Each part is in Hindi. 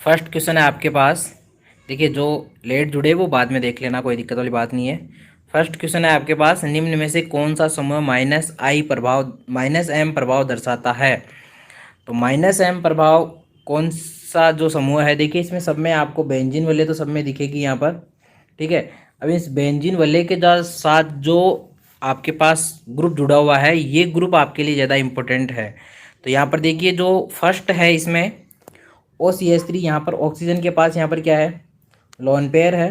फर्स्ट क्वेश्चन है आपके पास। देखिए, जो लेट जुड़े वो बाद में देख लेना, कोई दिक्कत वाली बात नहीं है। फर्स्ट क्वेश्चन है आपके पास, निम्न में से कौन सा समूह माइनस एम प्रभाव दर्शाता है। तो माइनस एम प्रभाव कौन सा जो समूह है, देखिए इसमें सब में आपको बेंजीन वाले तो सब में दिखेगी यहाँ पर। ठीक है, अब इस बेंजीन वाले के साथ जो आपके पास ग्रुप जुड़ा हुआ है, ये ग्रुप आपके लिए ज़्यादा इम्पोर्टेंट है। तो यहाँ पर देखिए, जो फर्स्ट है इसमें OCH3, यहाँ पर ऑक्सीजन के पास यहाँ पर क्या है, लोन पेयर है।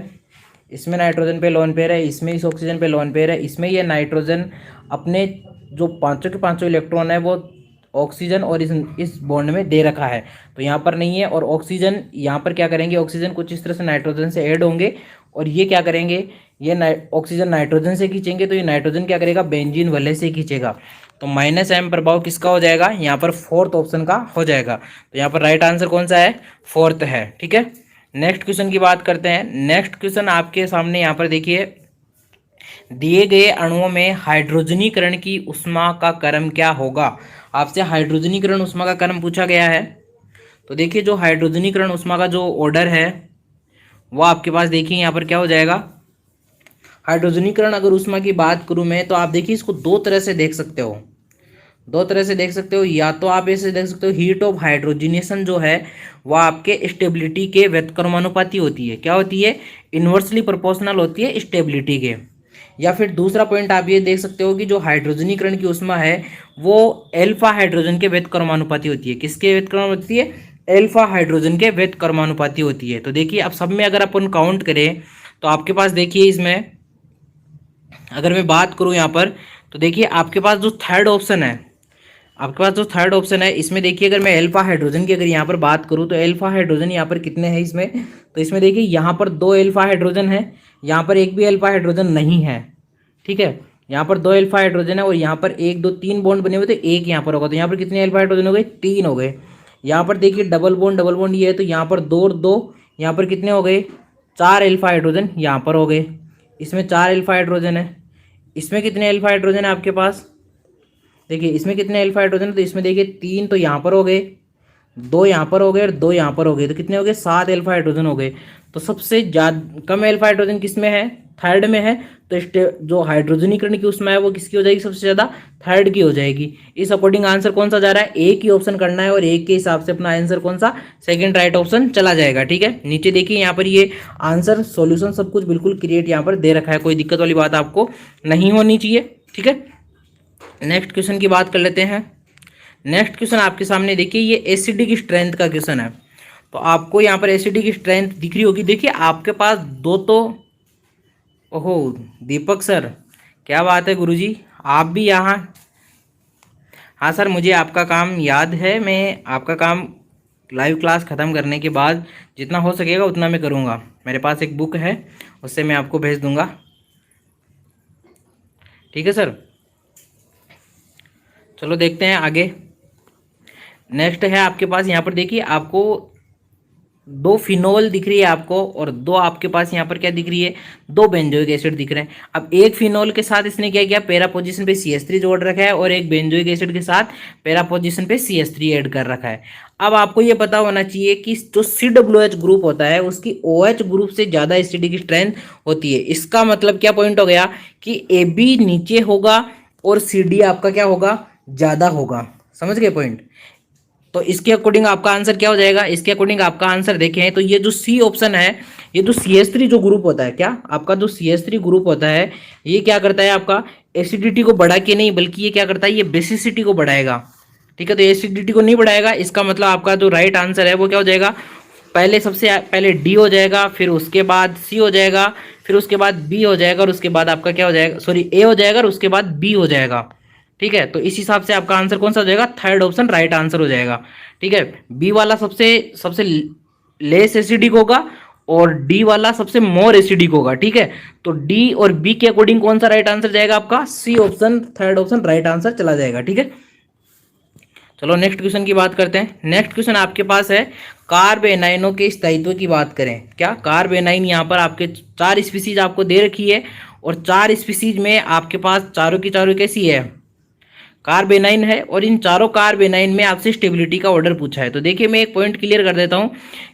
इसमें नाइट्रोजन पे लोन पेयर है, इसमें इस ऑक्सीजन पे लोन पेयर है। इसमें ये नाइट्रोजन अपने जो पांचों के पांचों इलेक्ट्रॉन है वो ऑक्सीजन और इस बॉन्ड में दे रखा है, तो यहाँ पर नहीं है। और ऑक्सीजन यहाँ पर क्या करेंगे, ऑक्सीजन कुछ इस तरह से नाइट्रोजन से ऐड होंगे और ये क्या करेंगे, ये ऑक्सीजन नाइट्रोजन से खींचेंगे, तो ये नाइट्रोजन क्या करेगा, बेंजीन वाले से खींचेगा। तो माइनस एम प्रभाव किसका हो जाएगा, यहाँ पर फोर्थ ऑप्शन का हो जाएगा। तो यहाँ पर राइट आंसर कौन सा है, फोर्थ है। ठीक है, नेक्स्ट क्वेश्चन की बात करते हैं। नेक्स्ट क्वेश्चन आपके सामने यहाँ पर देखिए, दिए गए अणुओं में हाइड्रोजनीकरण की ऊष्मा का क्रम क्या होगा। आपसे हाइड्रोजनीकरण ऊष्मा का क्रम पूछा गया है। तो देखिए, जो हाइड्रोजनीकरण ऊष्मा का जो ऑर्डर है वो आपके पास देखिए यहाँ पर क्या हो जाएगा। हाइड्रोजनीकरण अगर ऊष्मा की बात करूँ मैं, तो आप देखिए इसको दो तरह से देख सकते हो। दो तरह से देख सकते हो, या तो आप ऐसे देख सकते हो, हीट ऑफ हाइड्रोजनेशन जो है वो आपके स्टेबिलिटी के व्युत्क्रमानुपाती होती है। क्या होती है, इन्वर्सली प्रोपोर्शनल होती है स्टेबिलिटी के। या फिर दूसरा पॉइंट आप ये देख सकते हो कि जो हाइड्रोजनीकरण की ऊष्मा है वो एल्फा हाइड्रोजन के व्युत्क्रमानुपाती होती है। किसके व्युत्क्रमानुपाती होती है, एल्फा हाइड्रोजन के व्युत्क्रमानुपाती होती है। तो देखिए, अब सब में अगर अपन काउंट करें तो आपके पास देखिए, इसमें अगर मैं बात करूं यहाँ पर, तो देखिए आपके पास जो थर्ड ऑप्शन है, आपके पास जो थर्ड ऑप्शन है इसमें देखिए, अगर मैं एल्फा हाइड्रोजन की अगर यहाँ पर बात करूँ तो एल्फा हाइड्रोजन यहाँ पर कितने हैं इसमें, तो इसमें देखिए यहाँ पर दो एल्फा हाइड्रोजन है, यहाँ पर एक भी एल्फा हाइड्रोजन नहीं है। ठीक है, यहाँ पर दो एल्फा हाइड्रोजन है और यहाँ पर एक दो तीन बॉन्ड बने हुए थे, एक यहाँ पर होगा, तो यहाँ पर कितने एल्फा हाइड्रोजन हो गए, तीन हो गए। यहाँ पर देखिए डबल बॉन्ड ये है, तो यहाँ पर दो और दो, यहाँ पर कितने हो गए, चार एल्फा हाइड्रोजन यहाँ पर हो गए। इसमें चार एल्फा हाइड्रोजन है, इसमें कितने एल्फा हाइड्रोजन है आपके पास, देखिए इसमें कितने एल्फा हाइड्रोजन, तो इसमें देखिए तीन तो यहाँ पर हो गए, दो यहाँ पर हो गए और दो यहाँ पर हो गए, तो कितने हो गए, सात एल्फा हाइड्रोजन हो गए। तो सबसे ज्यादा कम एल्फा हाइड्रोजन किस में है, थर्ड में है। तो जो हाइड्रोजनीकरण की उसमें है वो किसकी हो जाएगी, सबसे ज्यादा थर्ड की हो जाएगी। इस अकॉर्डिंग आंसर कौन सा जा रहा है, एक ही ऑप्शन करना है और एक के हिसाब से अपना आंसर कौन सा, सेकंड राइट ऑप्शन चला जाएगा। ठीक है, नीचे देखिए यहाँ पर ये आंसर सॉल्यूशन सब कुछ बिल्कुल क्रिएट यहाँ पर दे रखा है, कोई दिक्कत वाली बात आपको नहीं होनी चाहिए। ठीक है, नेक्स्ट क्वेश्चन की बात कर लेते हैं। नेक्स्ट क्वेश्चन आपके सामने देखिए, ये एसिडी की स्ट्रेंथ का क्वेश्चन है। तो आपको यहाँ पर एसिडी की स्ट्रेंथ दिख रही होगी। देखिए आपके पास दो तो, ओहो दीपक सर, क्या बात है गुरुजी, आप भी यहाँ। हाँ सर, मुझे आपका काम याद है, मैं आपका काम लाइव क्लास ख़त्म करने के बाद जितना हो सकेगा उतना मैं करूँगा। मेरे पास एक बुक है, उससे मैं आपको भेज दूँगा। ठीक है सर, चलो देखते हैं आगे। नेक्स्ट है आपके पास, यहाँ पर देखिए आपको दो फिनोल दिख रही है आपको, और दो आपके पास यहाँ पर क्या दिख रही है, दो बेंजोइक एसिड दिख रहे हैं। अब एक फिनोल के साथ इसने क्या किया, पैरा पोजीशन पे CH3 जोड़ रखा है, और एक बेंजोइक एसिड के साथ पैरा पोजीशन पे CH3 ऐड कर रखा है। अब आपको ये पता होना चाहिए कि जो COOH ग्रुप होता है उसकी OH ग्रुप से ज़्यादा एसिडिक स्ट्रेंथ होती है। इसका मतलब क्या पॉइंट हो गया कि AB नीचे होगा और CD आपका क्या होगा, ज़्यादा होगा। समझ गए पॉइंट। तो इसके अकॉर्डिंग आपका आंसर क्या हो जाएगा, इसके अकॉर्डिंग आपका आंसर देखें तो ये जो सी ऑप्शन है, ये जो CH3 जो ग्रुप होता है, क्या आपका जो CH3 ग्रुप होता है, ये क्या करता है आपका एसिडिटी को बढ़ा के नहीं, बल्कि ये क्या करता है, ये बेसिसिटी को बढ़ाएगा। ठीक है, तो एसिडिटी को नहीं बढ़ाएगा, इसका मतलब आपका जो राइट आंसर है वो क्या हो जाएगा, पहले सबसे पहले डी हो जाएगा, फिर उसके बाद सी हो जाएगा, फिर उसके बाद बी हो जाएगा, और उसके बाद आपका क्या हो जाएगा, सॉरी ए हो जाएगा, और उसके बाद बी हो जाएगा। ठीक है, तो इस हिसाब से आपका आंसर कौन सा हो जाएगा, थर्ड ऑप्शन राइट आंसर हो जाएगा। ठीक है, बी वाला सबसे सबसे लेस एसिडिक होगा और डी वाला सबसे मोर एसिडिक होगा। ठीक है, तो डी और बी के अकॉर्डिंग कौन सा राइट आंसर जाएगा आपका, C option third option right answer चला जाएगा। ठीक है, चलो नेक्स्ट क्वेश्चन की बात करते हैं। नेक्स्ट क्वेश्चन आपके पास है, कार्बेनाइनों के स्थायित्व की बात करें। क्या कार्बेनाइन, यहाँ पर आपके चार स्पीसीज आपको दे रखी है, और चार स्पीसीज में आपके पास चारों की चारों कैसी है, कार्बेनाइन है और इन चारों कार्बेनाइन में आपसे स्टेबिलिटी का ऑर्डर पूछा है। तो देखिए मैं एक पॉइंट क्लियर कर देता हूँ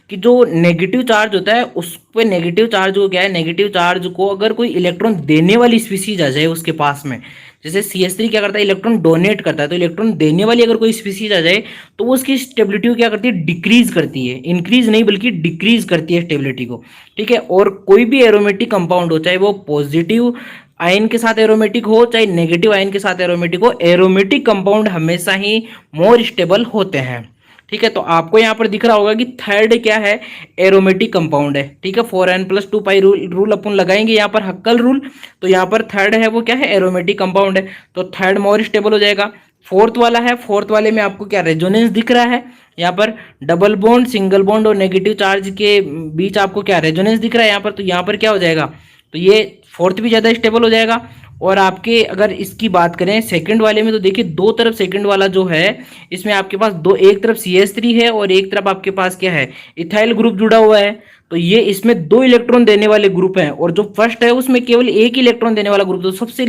कि जो नेगेटिव चार्ज होता है उस पे नेगेटिव चार्ज को क्या है, नेगेटिव चार्ज को अगर कोई इलेक्ट्रॉन देने वाली स्पीसीज आ जाए उसके पास में, जैसे CH3 क्या करता है, इलेक्ट्रॉन डोनेट करता है, तो इलेक्ट्रॉन देने वाली अगर कोई स्पीसीज आ जाए तो वो उसकी स्टेबिलिटी को क्या करती है, डिक्रीज करती है, इंक्रीज नहीं बल्कि डिक्रीज करती है स्टेबिलिटी को। ठीक है, और कोई भी एरोमेटिक कंपाउंड हो, चाहे वो पॉजिटिव आयन के साथ एरोमेटिक हो चाहे नेगेटिव आयन के साथ एरोमेटिक हो, एरोमेटिक कंपाउंड हमेशा ही मोर स्टेबल होते हैं। ठीक है, तो आपको यहाँ पर दिख रहा होगा कि थर्ड क्या है, एरोमेटिक कंपाउंड है। ठीक है, 4n+2 रूल अपन लगाएंगे यहाँ पर, हक्कल रूल। तो यहाँ पर थर्ड है वो क्या है, एरोमेटिक कंपाउंड है, तो थर्ड मोर स्टेबल हो जाएगा। फोर्थ वाला है, फोर्थ वाले में आपको क्या रेजोनेंस दिख रहा है, यहाँ पर डबल बॉन्ड, सिंगल बॉन्ड और नेगेटिव चार्ज के बीच आपको क्या रेजोनेंस दिख रहा है यहाँ पर, तो यहाँ पर क्या हो जाएगा, तो ये फोर्थ भी ज़्यादा स्टेबल हो जाएगा। और आपके अगर इसकी बात करें सेकंड वाले में, तो देखिए दो तरफ सेकंड वाला जो है इसमें आपके पास दो, एक तरफ CH3 है और एक तरफ आपके पास क्या है, इथाइल ग्रुप जुड़ा हुआ है। तो ये इसमें दो इलेक्ट्रॉन देने वाले ग्रुप हैं और जो फर्स्ट है उसमें केवल एक इलेक्ट्रॉन देने वाला ग्रुप, तो सबसे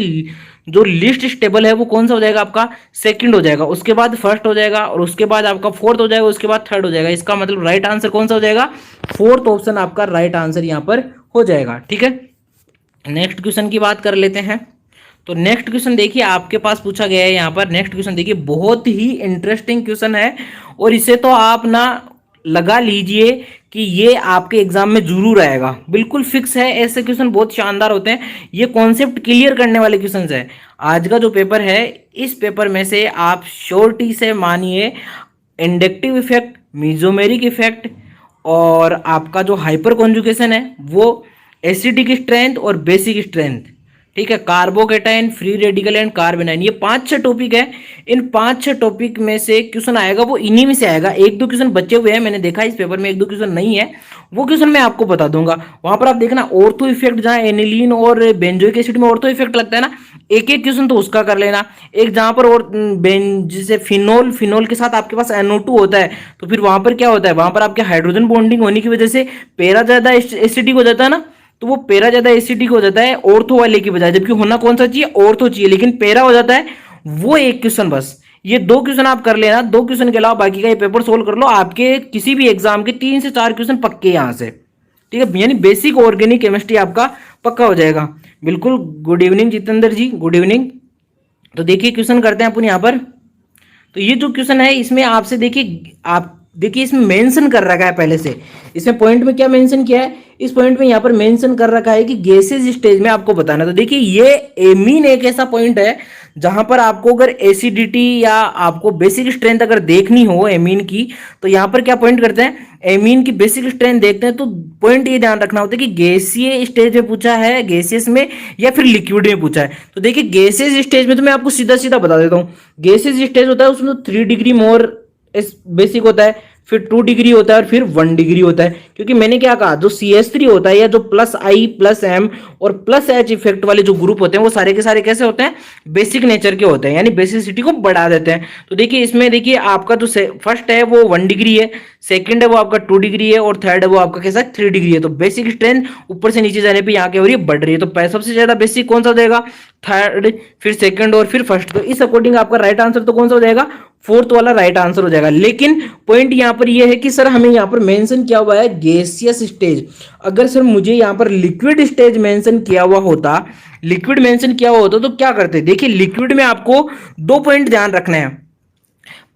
जो लिस्ट स्टेबल है वो कौन सा हो जाएगा, आपका सेकंड हो जाएगा, उसके बाद फर्स्ट हो जाएगा और उसके बाद आपका फोर्थ हो जाएगा, उसके बाद थर्ड हो जाएगा। इसका मतलब राइट आंसर कौन सा हो जाएगा, फोर्थ ऑप्शन आपका राइट आंसर यहाँ पर हो जाएगा। ठीक है, नेक्स्ट क्वेश्चन की बात कर लेते हैं। तो नेक्स्ट क्वेश्चन देखिए आपके पास पूछा गया है यहाँ पर, नेक्स्ट क्वेश्चन देखिए बहुत ही इंटरेस्टिंग क्वेश्चन है और इसे तो आप ना लगा लीजिए कि ये आपके एग्जाम में जरूर आएगा, बिल्कुल फिक्स है। ऐसे क्वेश्चन बहुत शानदार होते हैं, ये कॉन्सेप्ट क्लियर करने वाले क्वेश्चन है। आज का जो पेपर है इस पेपर में से आप श्योरिटी से मानिए इंडक्टिव इफेक्ट, मीजोमेरिक इफेक्ट और आपका जो हाइपर कॉन्जुगेशन है वो, एसिडिक स्ट्रेंथ और बेसिक स्ट्रेंथ, ठीक है, कार्बोकेटाइन, फ्री रेडिकल एंड कार्बेनाइन, ये 5-6 टॉपिक है। इन 5-6 टॉपिक में से क्वेश्चन आएगा वो इन्हीं में से आएगा। एक दो क्वेश्चन बचे हुए हैं, मैंने देखा इस पेपर में एक दो क्वेश्चन नहीं है, वो क्वेश्चन मैं आपको बता दूंगा। वहां पर आप देखना ऑर्थो इफेक्ट, जहां एनिलीन और बेंजोइक एसिड में ऑर्थो इफेक्ट लगता है ना, एक एक क्वेश्चन तो उसका कर लेना। एक जहां पर और जैसे फिनोल, फिनोल के साथ आपके पास NO2 होता है, तो फिर वहां पर क्या होता है, वहां पर आपके हाइड्रोजन बॉन्डिंग होने की वजह से पैरा ज्यादा एसिडिक हो जाता है ना, तो वो पैरा ज्यादा एसिडिक हो जाता है ऑर्थो वाले की बजाय, जबकि होना कौन सा चाहिए, ऑर्थो चाहिए, लेकिन पैरा हो जाता है। वो एक क्वेश्चन बस, ये दो क्वेश्चन आप कर लेना, दो क्वेश्चन के अलावा बाकी का ये पेपर सोल्व कर लो, आपके किसी भी एग्जाम के 3 से 4 क्वेश्चन पक्के यहां से। ठीक है, यानी बेसिक ऑर्गेनिक केमिस्ट्री आपका पक्का हो जाएगा। बिल्कुल, गुड इवनिंग जितेंद्र जी, गुड इवनिंग। तो देखिए क्वेश्चन करते हैं अपन यहाँ पर। तो ये जो क्वेश्चन है इसमें आपसे देखिए, आप देखिए इसमें मेंशन कर रखा है पहले से, इसमें पॉइंट में क्या मेंशन किया है, इस पॉइंट में यहाँ पर मेंशन कर रखा है कि गैसेज स्टेज में आपको बताना। तो देखिए ये एमीन एक ऐसा पॉइंट है जहां पर आपको अगर एसिडिटी या आपको बेसिक स्ट्रेंथ अगर देखनी हो एमीन की, तो यहाँ पर क्या पॉइंट करते हैं, एमीन की बेसिक स्ट्रेंथ देखते हैं। तो पॉइंट ये ध्यान रखना होता है कि गैसीय स्टेज में पूछा है, गैसियस में या फिर लिक्विड में पूछा है। तो देखिए गैसेज स्टेज में तो मैं आपको सीधा सीधा बता देता हूँ, गैसेज स्टेज होता है उसमें तो 3 डिग्री मोर बेसिक होता है, फिर 2 डिग्री होता है और फिर 1 डिग्री होता है। क्योंकि मैंने क्या कहा, जो CH3 होता है या जो +I+M और +H इफेक्ट वाले जो ग्रुप होते हैं वो सारे के सारे कैसे होते हैं, बेसिक नेचर के होते हैं, यानी बेसिसिटी को बढ़ा देते हैं। तो देखिए इसमें देखिए आपका जो फर्स्ट है वो 1 डिग्री है, सेकंड है वो आपका 2 डिग्री है और थर्ड है वो आपका कैसा 3 डिग्री है। तो बेसिक स्ट्रेंथ ऊपर से नीचे जाने पर यहाँ क्या हो रही है, बढ़ रही है। तो सबसे ज्यादा बेसिक कौन सा हो जाएगा, थर्ड, फिर सेकंड और फिर फर्स्ट। तो इस अकॉर्डिंग आपका राइट आंसर तो कौन सा हो जाएगा, फोर्थ वाला राइट आंसर हो जाएगा। लेकिन पॉइंट यहां पर यह है कि सर हमें यहां पर मेंशन किया हुआ है गैसियस स्टेज, अगर सर मुझे यहां पर लिक्विड स्टेज मेंशन किया हुआ होता, लिक्विड मेंशन किया हुआ होता तो क्या करते। देखिए लिक्विड में आपको 2 पॉइंट ध्यान रखने हैं।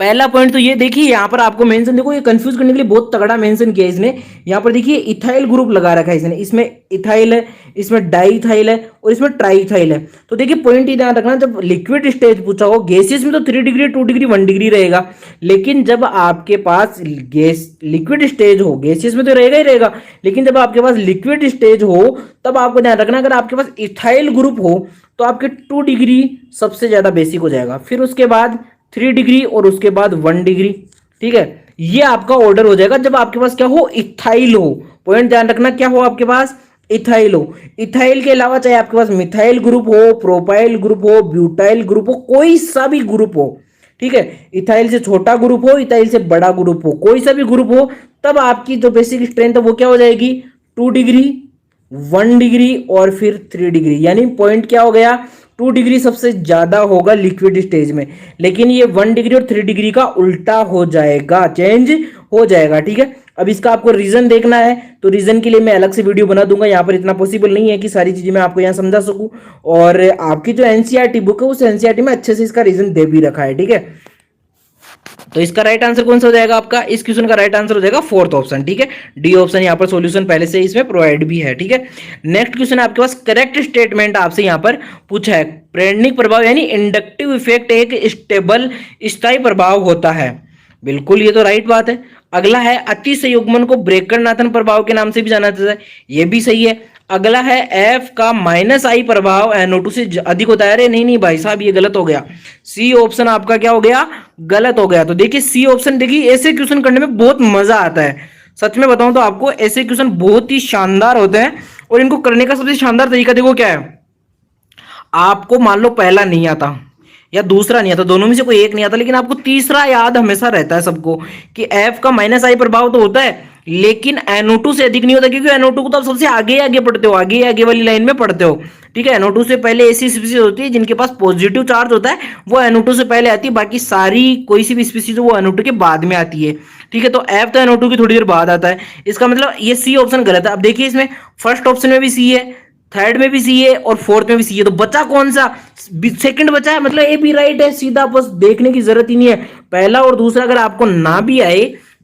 पहला पॉइंट तो ये देखिए यहाँ पर आपको मेंशन, देखो ये कंफ्यूज करने के लिए बहुत तगड़ा मेंशन किया है इसने। यहाँ पर देखिए इथाइल ग्रुप लगा रखा है इसने, इसमें इथाइल है, इसमें डाइथाइल है और इसमें ट्राइथाइल है। तो देखिए पॉइंट ये ध्यान रखना, जब लिक्विड स्टेज पूछा हो गैसेस में तो 3 डिग्री, 2 डिग्री, 1 डिग्री रहेगा, लेकिन जब आपके पास गैस लिक्विड स्टेज हो, गैसेस में तो रहेगा ही रहेगा, लेकिन जब आपके पास लिक्विड स्टेज हो तब आपको ध्यान रखना, अगर आपके पास इथाइल ग्रुप हो तो आपके 2 डिग्री सबसे ज्यादा बेसिक हो जाएगा, फिर उसके बाद 3 डिग्री और उसके बाद 1 डिग्री। ठीक है, ये आपका ऑर्डर हो जाएगा जब आपके पास क्या हो, इथाइल हो। पॉइंट ध्यान रखना, क्या हो आपके पास, इथाइल हो। इथाइल के अलावा चाहे आपके पास मिथाइल ग्रुप हो, प्रोपाइल ग्रुप हो, ब्यूटाइल ग्रुप हो, कोई सा भी ग्रुप हो, ठीक है, इथाइल से छोटा ग्रुप हो, इथाइल से बड़ा ग्रुप हो, कोई सा भी ग्रुप हो, तब आपकी जो बेसिक स्ट्रेंथ है वो क्या हो जाएगी, 2 डिग्री, 1 डिग्री और फिर 3 डिग्री। यानी पॉइंट क्या हो गया, 2 डिग्री सबसे ज्यादा होगा लिक्विड स्टेज में, लेकिन ये 1 डिग्री और 3 डिग्री का उल्टा हो जाएगा, चेंज हो जाएगा। ठीक है, अब इसका आपको रीजन देखना है तो रीजन के लिए मैं अलग से वीडियो बना दूंगा। यहाँ पर इतना पॉसिबल नहीं है कि सारी चीजें मैं आपको यहाँ समझा सकूं, और आपकी जो एनसीईआरटी बुक है उस एनसीईआरटी में अच्छे से इसका रीजन दे भी रखा है। ठीक है, तो इसका राइट आंसर कौन सा हो जाएगा आपका, इस क्वेश्चन का राइट आंसर हो जाएगा फोर्थ ऑप्शन। ठीक है, डी ऑप्शन यहाँ पर सॉल्यूशन पहले से इसमें प्रोवाइड भी है। ठीक है, नेक्स्ट क्वेश्चन आपके पास करेक्ट स्टेटमेंट आपसे यहाँ पर पूछा है, प्रेरणिक प्रभाव यानी इंडक्टिव इफेक्ट एक स्टेबल स्थायी प्रभाव होता है। बिल्कुल, ये तो राइट बात है। अगला है अति संयुग्मन को ब्रेकर नाथन प्रभाव के नाम से भी जाना जाता है, ये भी सही है। अगला है एफ का माइनस आई प्रभाव NO2 से अधिक होता है। अरे नहीं नहीं भाई साहब, ये गलत हो गया, सी ऑप्शन आपका क्या हो गया, गलत हो गया। तो देखिए सी ऑप्शन, देखिए ऐसे क्वेश्चन करने में बहुत मजा आता है। सच में बताऊं तो आपको ऐसे क्वेश्चन बहुत ही शानदार होते हैं, और इनको करने का सबसे शानदार तरीका देखो क्या है। आपको मान लो पहला नहीं आता या दूसरा नहीं आता, दोनों में से कोई एक नहीं आता, लेकिन आपको तीसरा याद हमेशा रहता है सबको कि एफ का माइनस आई प्रभाव तो होता है, लेकिन NO2 से अधिक नहीं होता, क्योंकि NO2 को तो आप सबसे आगे आगे पढ़ते हो, आगे आगे वाली लाइन में पढ़ते हो। ठीक है, NO2 से पहले ऐसी स्पीसीज होती है जिनके पास पॉजिटिव चार्ज होता है, वो NO2 से पहले आती है, बाकी सारी कोई सी भी स्पीसीज वो NO2 के बाद में आती है। ठीक है, तो एफ तो NO2 की थोड़ी देर बाद आता है, इसका मतलब ये सी ऑप्शन गलत है। अब देखिए इसमें फर्स्ट ऑप्शन में भी सी है, थर्ड में भी सी है, और फोर्थ में भी सी है, तो बचा कौन सा, सेकंड बचा है, मतलब ए भी राइट है, सीधा बस देखने की जरूरत ही नहीं है। पहला और दूसरा अगर आपको ना भी आए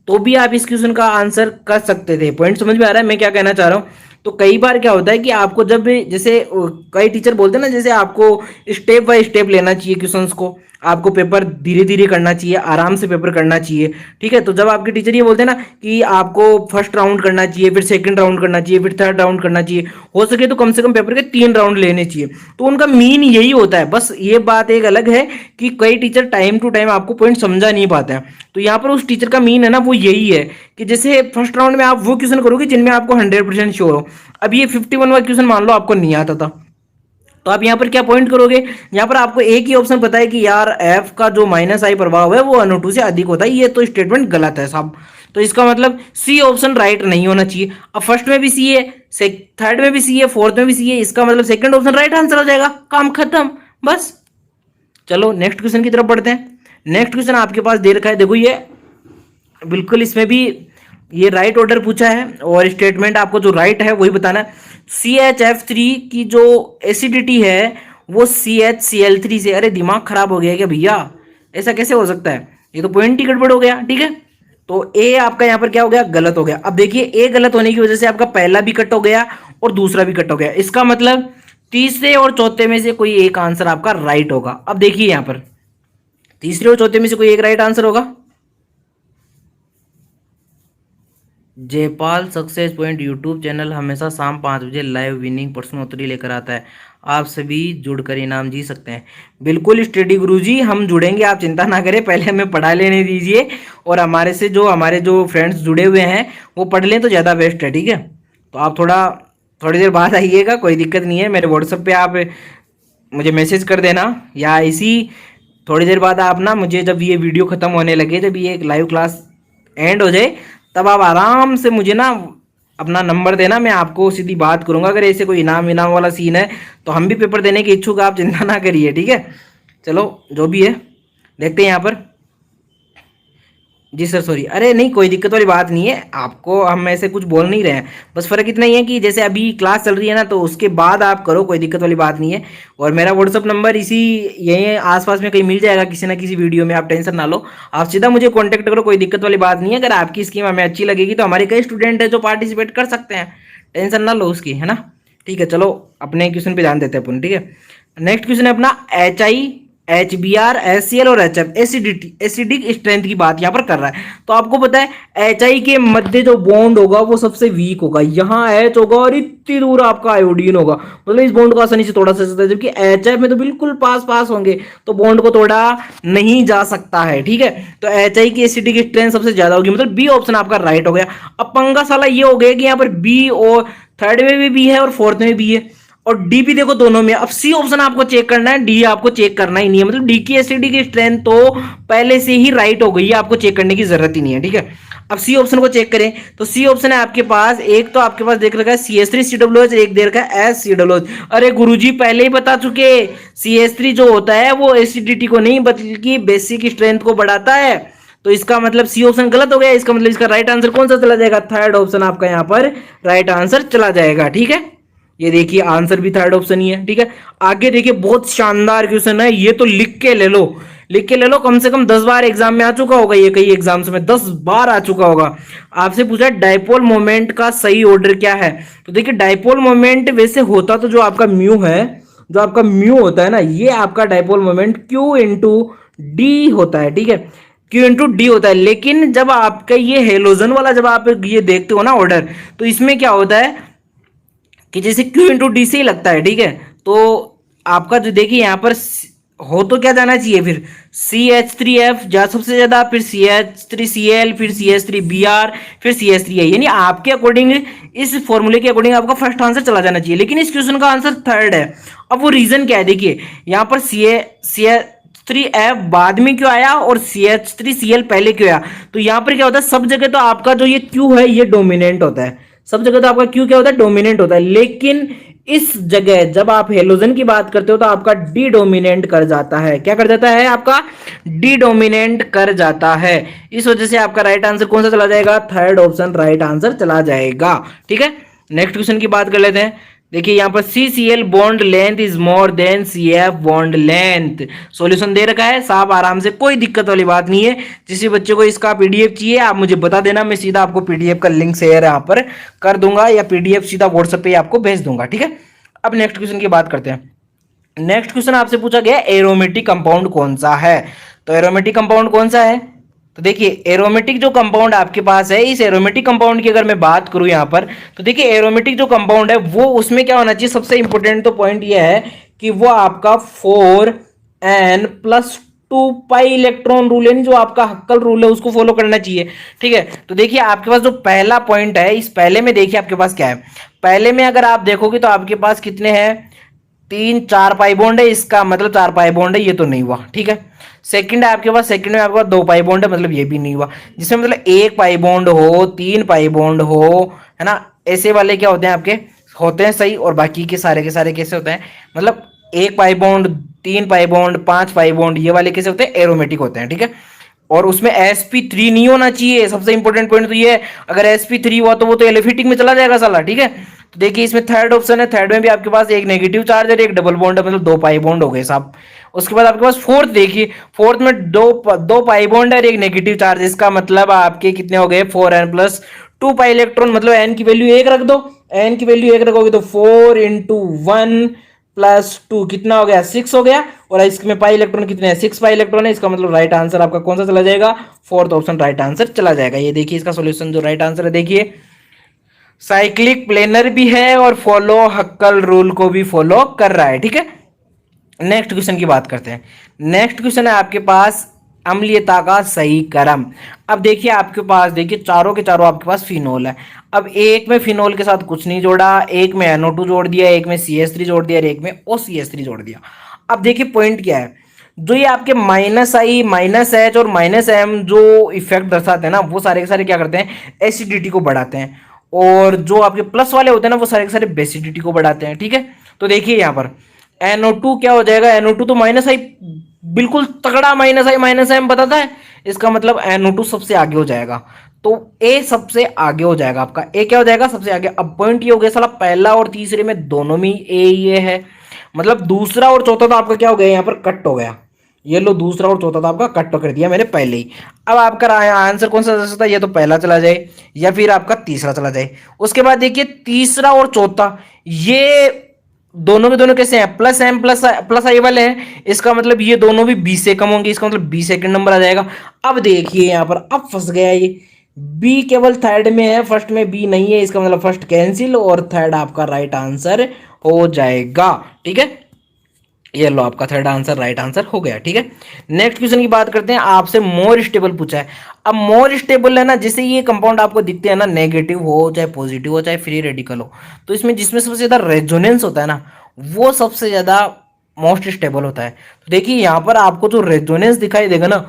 तो भी आप इस क्वेश्चन का आंसर कर सकते थे। पॉइंट समझ में आ रहा है मैं क्या कहना चाह रहा हूं। तो कई बार क्या होता है कि आपको जब जैसे कई टीचर बोलते हैं ना, जैसे आपको स्टेप बाय स्टेप लेना चाहिए क्वेश्चंस को, आपको पेपर धीरे धीरे करना चाहिए, आराम से पेपर करना चाहिए। ठीक है, तो जब आपके टीचर ये बोलते हैं ना कि आपको फर्स्ट राउंड करना चाहिए, फिर सेकंड राउंड करना चाहिए, फिर थर्ड राउंड करना चाहिए, हो सके तो कम से कम पेपर के 3 राउंड लेने चाहिए, तो उनका मीन यही होता है। बस ये बात एक अलग है कि कई टीचर टाइम टू टाइम आपको पॉइंट समझा नहीं पाते हैं, तो यहाँ पर उस टीचर का मीन है ना वो यही है कि जैसे फर्स्ट राउंड में आप वो क्वेश्चन करोगे जिनमें आपको 100% श्योर हो। अब ये 51वां क्वेश्चन मान लो आपको नहीं आता था, तो आप यहाँ पर क्या पॉइंट करोगे, यहाँ पर आपको एक ही ऑप्शन पता है कि यार एफ का जो माइनस आई प्रभाव है वो NO2 से अधिक होता है, ये तो स्टेटमेंट गलत है साहब। तो इसका मतलब सी ऑप्शन राइट नहीं होना चाहिए। अब फर्स्ट में भी सी है, थर्ड में भी सी है, फोर्थ में भी सी है, इसका मतलब सेकंड ऑप्शन राइट आंसर हो जाएगा, काम खत्म बस। चलो नेक्स्ट क्वेश्चन की तरफ बढ़ते हैं। नेक्स्ट क्वेश्चन आपके पास दे रखा है, देखो ये बिल्कुल इसमें भी ये राइट ऑर्डर पूछा है, और स्टेटमेंट आपको जो राइट है वही बताना है। CHF3 की जो एसिडिटी है वो CHCl3 से, अरे दिमाग खराब हो गया क्या भैया, ऐसा कैसे हो सकता है, ये तो पॉइंट ही गड़बड़ हो गया। ठीक है, तो ए आपका यहाँ पर क्या हो गया, गलत हो गया। अब देखिए ए गलत होने की वजह से आपका पहला भी कट हो गया और दूसरा भी कट हो गया, इसका मतलब तीसरे और चौथे में से कोई एक आंसर आपका राइट होगा। अब देखिए यहाँ पर तीसरे और चौथे में से कोई एक राइट आंसर होगा। Jaipal success point YouTube channel हमेशा शाम 5 बजे लाइव विनिंग प्रश्नोत्तरी लेकर आता है, आप सभी जुड़कर इनाम जीत सकते हैं। बिल्कुल स्टडी गुरुजी, हम जुड़ेंगे, आप चिंता ना करें, पहले हमें पढ़ा लेने दीजिए, और हमारे जो फ्रेंड्स जुड़े हुए हैं वो पढ़ लें तो ज़्यादा बेस्ट है। ठीक है, तो आप थोड़ी देर बाद आइएगा, कोई दिक्कत नहीं है। मेरे व्हाट्सएप पे आप मुझे मैसेज कर देना, या इसी थोड़ी देर बाद आप ना मुझे, जब ये वीडियो ख़त्म होने लगे, जब ये लाइव क्लास एंड हो जाए, तब आप आराम से मुझे ना अपना नंबर देना, मैं आपको सीधी बात करूंगा। अगर ऐसे कोई इनाम वाला सीन है तो हम भी पेपर देने के इच्छुक, आप चिंता ना करिए। ठीक है, चलो जो भी है देखते हैं यहाँ पर। जी सर सॉरी, अरे नहीं कोई दिक्कत वाली बात नहीं है, आपको हम ऐसे कुछ बोल नहीं रहे हैं, बस फ़र्क इतना ही है कि जैसे अभी क्लास चल रही है ना, तो उसके बाद आप करो, कोई दिक्कत वाली बात नहीं है। और मेरा व्हाट्सअप नंबर इसी यहीं आसपास में कहीं मिल जाएगा किसी ना किसी वीडियो में, आप टेंशन ना लो, आप सीधा मुझे कॉन्टैक्ट करो, कोई दिक्कत वाली बात नहीं है। अगर आपकी स्कीम हमें अच्छी लगेगी तो हमारे कई स्टूडेंट है जो पार्टिसिपेट कर सकते हैं, टेंशन ना लो उसकी, है ना। ठीक है, चलो अपने क्वेश्चन पर ध्यान देते हैं अपन। ठीक है, नेक्स्ट क्वेश्चन है अपना HI HBr HCl और HF एसिडिक स्ट्रेंथ की बात यहाँ पर कर रहा है। तो आपको पता है HI के मध्य जो बॉन्ड होगा वो सबसे वीक होगा, यहाँ H होगा और इतनी दूर आपका आयोडीन होगा, मतलब इस बॉन्ड को आसानी से तोड़ा जा सकता है, जबकि HF में तो बिल्कुल पास पास होंगे, तो बॉन्ड को तोड़ा नहीं जा सकता है। ठीक है, तो HI की एसिडिक स्ट्रेंथ सबसे ज्यादा होगी, मतलब बी ऑप्शन आपका राइट हो गया। अब पंगा साला ये हो गया कि यहाँ पर बी और थर्ड में भी बी है और फोर्थ में भी है, और डी भी देखो दोनों में। अब सी ऑप्शन आपको चेक करना है, डी आपको चेक करना ही नहीं है, मतलब डी की एसिडिक स्ट्रेंथ तो पहले से ही राइट हो गई है, आपको चेक करने की जरूरत ही नहीं है। ठीक है, अब सी ऑप्शन को चेक करें तो सी ऑप्शन है आपके पास, एक तो आपके पास देख रखा है CH3COOH, एक दे रखा है SCOOH। अरे गुरुजी पहले ही बता चुके, CH3 जो होता है वो एसिडिटी को नहीं बल्कि बेसिक स्ट्रेंथ को बढ़ाता है। तो इसका मतलब सी ऑप्शन गलत हो गया, इसका मतलब इसका राइट आंसर कौन सा चला जाएगा, थर्ड ऑप्शन आपका यहाँ पर राइट आंसर चला जाएगा। ठीक है, ये देखिए आंसर भी थर्ड ऑप्शन ही है। ठीक है, आगे देखिए बहुत शानदार क्वेश्चन है, ये तो लिख के ले लो, लिख के ले लो, कम से कम 10 बार एग्जाम में आ चुका होगा, ये कई एग्जाम्स में 10 बार आ चुका होगा। आपसे पूछा डाइपोल मोमेंट का सही ऑर्डर क्या है, तो देखिए डाइपोल मोमेंट वैसे होता तो जो आपका म्यू है, जो आपका म्यू होता है ना, ये आपका dipole moment Q into D होता है। ठीक है, Q इंटू डी होता है, लेकिन जब आपका ये हेलोजन वाला जब आप ये देखते हो ना ऑर्डर, तो इसमें क्या होता है कि जैसे Q इंटू डी से ही लगता है। ठीक है, तो आपका जो देखिए यहाँ पर हो तो क्या जाना चाहिए फिर CH3F जा सबसे ज्यादा, फिर CH3Cl, फिर CH3Br, फिर CH3A, यानी आपके अकॉर्डिंग इस फॉर्मूले के अकॉर्डिंग आपका फर्स्ट आंसर चला जाना चाहिए, लेकिन इस क्वेश्चन का आंसर थर्ड है। अब वो रीजन क्या है, देखिए यहाँ पर CH3F बाद में क्यों आया और CH3Cl पहले क्यों आया, तो यहाँ पर क्या होता है, सब जगह तो आपका जो ये Q है ये डोमिनेंट होता है, सब जगह तो आपका Q क्या होता है, डोमिनेंट होता है, लेकिन इस जगह जब आप हेलोजन की बात करते हो तो आपका डी डोमिनेंट कर जाता है, क्या कर जाता है, आपका डी डोमिनेंट कर जाता है। इस वजह से आपका राइट आंसर कौन सा चला जाएगा, थर्ड ऑप्शन राइट आंसर चला जाएगा। ठीक है, नेक्स्ट क्वेश्चन की बात कर लेते हैं। देखिए यहाँ पर CCl bond length is more than CF bond length, solution दे रखा है साहब, आराम से, कोई दिक्कत वाली बात नहीं है। किसी बच्चे को इसका पीडीएफ चाहिए आप मुझे बता देना, मैं सीधा आपको पीडीएफ का लिंक शेयर यहाँ पर कर दूंगा, या पीडीएफ सीधा व्हाट्सएप पे आपको भेज दूंगा। ठीक है, अब नेक्स्ट क्वेश्चन की बात करते हैं। नेक्स्ट क्वेश्चन आपसे पूछा गया एरोमेटिक कंपाउंड कौन सा है, तो एरोमेटिक कंपाउंड कौन सा है, तो देखिए एरोमेटिक जो कंपाउंड आपके पास है, इस एरोमेटिक कंपाउंड की अगर मैं बात करूं यहां पर, तो देखिए एरोमेटिक जो कंपाउंड है वो उसमें क्या होना चाहिए, सबसे इंपॉर्टेंट तो पॉइंट ये है कि वो आपका 4n+2 पाई इलेक्ट्रॉन रूल, यानी जो आपका हक्कल रूल है उसको फॉलो करना चाहिए। ठीक है, तो देखिए आपके पास जो पहला पॉइंट है, इस पहले में देखिए आपके पास क्या है, पहले में अगर आप देखोगे तो आपके पास कितने हैं, 3 4 पाई बॉन्ड है, इसका मतलब 4 पाई बॉन्ड है, ये तो नहीं हुआ। ठीक है, सेकंड है आपके पास, सेकंड में आपके पास 2 पाई बॉन्ड है, मतलब ये भी नहीं हुआ, जिसमें मतलब 1 पाई बॉन्ड हो, 3 पाई बॉन्ड हो, है ना, ऐसे वाले क्या होते हैं आपके, होते हैं सही, और बाकी के सारे कैसे होते हैं, मतलब 1 pi bond, 3 pi bond, 5 pi bond, ये वाले कैसे होते हैं, एरोमेटिक होते हैं। ठीक है, और उसमें sp3 नहीं होना चाहिए, सबसे इंपॉर्टेंट पॉइंट तो ये है, अगर sp3 हुआ तो वो तो एलिफेटिक में चला जाएगा साला। ठीक है, तो देखिए इसमें थर्ड ऑप्शन है, थर्ड में भी आपके पास एक नेगेटिव चार्ज है, एक डबल बॉन्ड है, मतलब 2 पाई बॉन्ड हो गए साहब। उसके बाद आपके पास फोर्थ, देखिए फोर्थ में दो पाई बॉन्ड है, एक नेगेटिव चार्ज, इसका मतलब आपके कितने हो गए, 4n+2 पाई इलेक्ट्रॉन, मतलब n की वैल्यू 1 रख दो, n की वैल्यू 1 रखोगे तो 4 × 1 + 2 कितना हो गया, 6 हो गया, और इसमें पाई इलेक्ट्रॉन कितने हैं, 6 पाई इलेक्ट्रॉन है, इसका मतलब राइट आंसर आपका कौन सा चला जाएगा, फोर्थ ऑप्शन राइट आंसर चला जाएगा। ये देखिए इसका सॉल्यूशन जो राइट आंसर है, देखिए साइक्लिक प्लेनर भी है और फॉलो हक्कल रूल को भी फॉलो कर रहा है। ठीक है, नेक्स्ट क्वेश्चन की बात करते हैं। नेक्स्ट क्वेश्चन है आपके पास अम्लीयता का सही क्रम। अब देखिए आपके पास, देखिए चारों के चारों आपके पास फिनोल है, अब एक में फिनोल के साथ कुछ नहीं जोड़ा, एक में NO2 जोड़ दिया, एक में CH3 जोड़ दिया, और एक में OCH3 जोड़ दिया। अब देखिए पॉइंट क्या है, जो ये आपके -I -H और -M जो इफेक्ट दर्शाते हैं ना, वो सारे के सारे क्या करते हैं, एसिडिटी को बढ़ाते हैं, और जो आपके प्लस वाले होते हैं ना, वो सारे के सारे बेसिडिटी को बढ़ाते हैं। ठीक है, तो देखिए यहाँ पर NO2 क्या हो जाएगा, NO2 तो -I, बिल्कुल तगड़ा -I -M बताता है, इसका मतलब NO2 सबसे आगे हो जाएगा, तो A सबसे आगे हो जाएगा, आपका A क्या हो जाएगा, सबसे आगे। अब पॉइंट ये हो गया साला, पहला और तीसरे में दोनों में A ये है, मतलब दूसरा और चौथा तो आपका क्या हो गया, यहाँ पर कट हो गया, ये लो दूसरा और चौथा तो आपका कट कर दिया मैंने पहले ही। अब आपका आंसर कौन सा दे सकता है, ये तो पहला चला जाए या फिर आपका तीसरा चला जाए। उसके बाद देखिए तीसरा और चौथा ये दोनों के दोनों कैसे हैं, +M+I वाले हैं, इसका मतलब ये दोनों भी 20 से कम होंगे, इसका मतलब 20 सेकंड नंबर आ जाएगा। अब देखिए यहाँ पर अब फंस गया ये, बी केवल थर्ड में है, फर्स्ट में बी नहीं है, इसका मतलब फर्स्ट कैंसिल और थर्ड आपका राइट आंसर हो जाएगा। ठीक है, ये लो आपका थर्ड आंसर राइट आंसर हो गया। ठीक है, नेक्स्ट क्वेश्चन की बात करते हैं। आपसे मोर स्टेबल पूछा है। अब मोर स्टेबल है ना, जैसे ये कंपाउंड आपको दिखते हैं ना, नेगेटिव हो चाहे पॉजिटिव हो चाहे फ्री रेडिकल हो, तो इसमें जिसमें सबसे ज्यादा रेजोनेंस होता है ना, वो सबसे ज्यादा मोस्ट स्टेबल होता है। तो देखिए यहाँ पर आपको जो रेजोनेंस दिखाई देगा ना,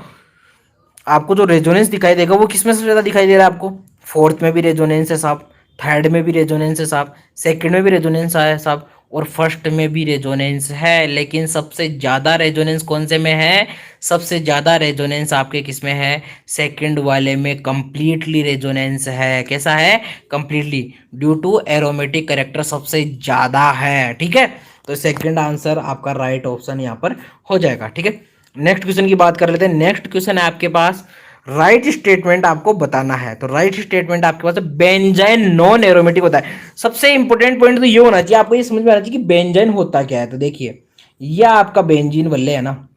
आपको जो रेजोनेंस दिखाई देगा वो किसमें सबसे ज़्यादा दिखाई दे रहा है आपको? फोर्थ में भी रेजोनेंस है साहब, थर्ड में भी रेजोनेंस है साहब, सेकंड में भी रेजोनेंस है साहब, और फर्स्ट में भी रेजोनेंस है। लेकिन सबसे ज़्यादा रेजोनेंस कौन से में है? सबसे ज़्यादा रेजोनेंस आपके किस में है? सेकंड वाले में कंप्लीटली रेजोनेंस है। कैसा है? Completely, due to aromatic character सबसे ज़्यादा है। ठीक है, तो सेकंड आंसर आपका राइट ऑप्शन यहाँ पर हो जाएगा। ठीक है, नेक्स्ट क्वेश्चन की बात कर लेते हैं। नेक्स्ट क्वेश्चन है आपके पास, राइट स्टेटमेंट आपको बताना है। तो राइट स्टेटमेंट आपके पास बेंजाइन नॉन एरोमेटिक होता है। सबसे इंपॉर्टेंट पॉइंट तो ये होना चाहिए, आपको ये समझ में आना चाहिए कि बेंजाइन होता क्या है। तो देखिए, यह आपका बेंजीन वल्ले है ना,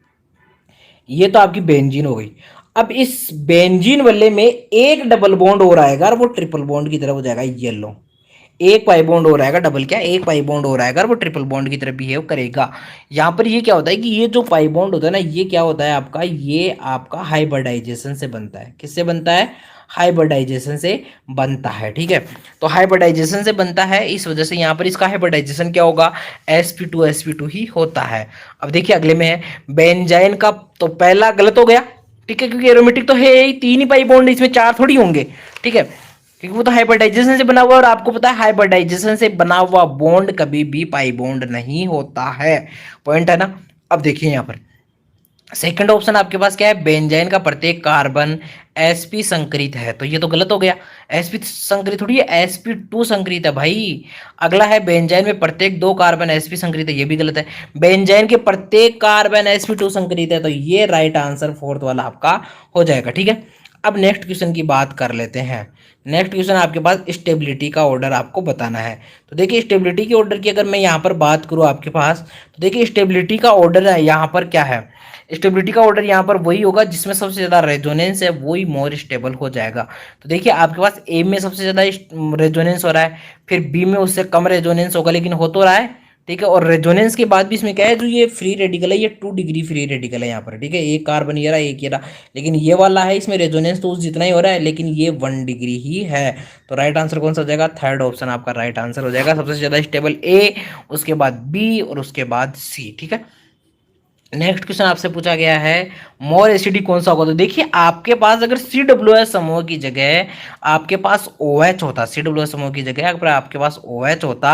ये तो आपकी बेंजीन हो गई। अब इस बेंजीन वल्ले में एक डबल बॉन्ड हो रहेगा और वो ट्रिपल बॉन्ड की तरफ हो जाएगा, येलो। एक पाई बॉन्ड हो रहेगा, डबल क्या, एक पाई बॉन्ड हो रहेगा और वो ट्रिपल बॉन्ड की तरफ बिहेव करेगा। यहाँ पर ये क्या होता है कि ये जो पाई बॉन्ड होता है ना, ये क्या होता है आपका, ये आपका हाइब्रिडाइजेशन से बनता है। किससे बनता है? हाइब्रिडाइजेशन से बनता है। ठीक है, तो हाइब्रिडाइजेशन से बनता है, इस वजह से यहाँ पर इसका हाइब्रिडाइजेशन क्या होगा? sp2 ही होता है। अब देखिए अगले में है बेंजाइन का, तो पहला गलत हो गया। ठीक है, क्योंकि एरोमेटिक तो है ही, तीन ही पाई बॉन्ड, इसमें चार थोड़ी होंगे। ठीक है, क्योंकि वो तो हाइब्रिडाइजेशन से बना हुआ है, और आपको पता है हाइब्रिडाइजेशन से बना हुआ बॉन्ड कभी भी पाई बॉन्ड नहीं होता है। पॉइंट है ना। अब देखिए यहाँ पर सेकंड ऑप्शन आपके पास क्या है? बेंजाइन का प्रत्येक कार्बन sp संकरित है, तो ये तो गलत हो गया। sp संकरित थोड़ी है, sp2 संकरित है भाई। अगला है बेंजाइन में प्रत्येक दो कार्बन sp संकरित है, ये भी गलत है। बेंजाइन के प्रत्येक कार्बन sp2 संकरित है, तो ये राइट आंसर फोर्थ वाला आपका हो जाएगा। ठीक है, अब नेक्स्ट क्वेश्चन की बात कर लेते हैं। नेक्स्ट क्वेश्चन आपके पास स्टेबिलिटी का ऑर्डर आपको बताना है। तो देखिए स्टेबिलिटी के ऑर्डर की अगर मैं यहाँ पर बात करूँ आपके पास, तो देखिए स्टेबिलिटी का ऑर्डर है यहाँ पर क्या है? स्टेबिलिटी का ऑर्डर यहाँ पर वही होगा जिसमें सबसे ज़्यादा रेजोनेंस है, वही मोर स्टेबल हो जाएगा। तो देखिए आपके पास ए में सबसे ज़्यादा रेजोनेंस हो रहा है, फिर बी में उससे कम रेजोनेंस होगा, लेकिन हो तो रहा है। ठीक है, और रेजोनेंस के बाद भी इसमें क्या है, जो ये फ्री रेडिकल है, ये 2 डिग्री फ्री रेडिकल है यहाँ पर। ठीक है, एक कार्बन ये रहा, एक ये रहा, लेकिन ये वाला है इसमें रेजोनेंस तो उस जितना ही हो रहा है, लेकिन ये 1 डिग्री ही है। तो राइट आंसर कौन सा हो जाएगा? थर्ड ऑप्शन आपका राइट आंसर हो जाएगा। सबसे ज़्यादा स्टेबल ए, उसके बाद बी और उसके बाद सी। ठीक है, नेक्स्ट क्वेश्चन आपसे पूछा गया है मोर एसिडिक कौन सा होगा। तो देखिए आपके पास अगर CWS समूह की जगह आपके पास OH होता, CWS समूह की जगह अगर आपके पास OH होता,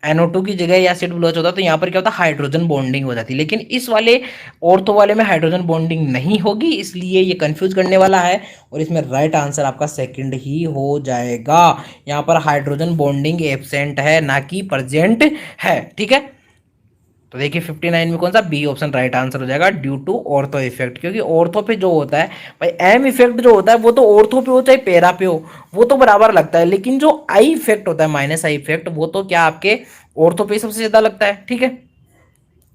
NO2 की जगह या CWH होता, तो यहाँ पर क्या होता? हाइड्रोजन बॉन्डिंग हो जाती। लेकिन इस वाले ऑर्थो वाले में हाइड्रोजन बॉन्डिंग नहीं होगी, इसलिए ये कंफ्यूज करने वाला है, और इसमें राइट आंसर आपका सेकंड ही हो जाएगा। यहाँ पर हाइड्रोजन बॉन्डिंग एब्सेंट है, ना कि प्रेजेंट है। ठीक है, तो देखिए 59 में कौन सा? बी ऑप्शन राइट आंसर हो जाएगा, ड्यू टू ऑर्थो इफेक्ट। क्योंकि ऑर्थो पे जो होता है भाई, एम इफेक्ट जो होता है वो तो ऑर्थो पे हो चाहे पेरा पे हो, वो तो बराबर लगता है। लेकिन जो आई इफेक्ट होता है, माइनस आई इफेक्ट, वो तो क्या आपके ऑर्थो पे सबसे ज्यादा लगता है। ठीक है,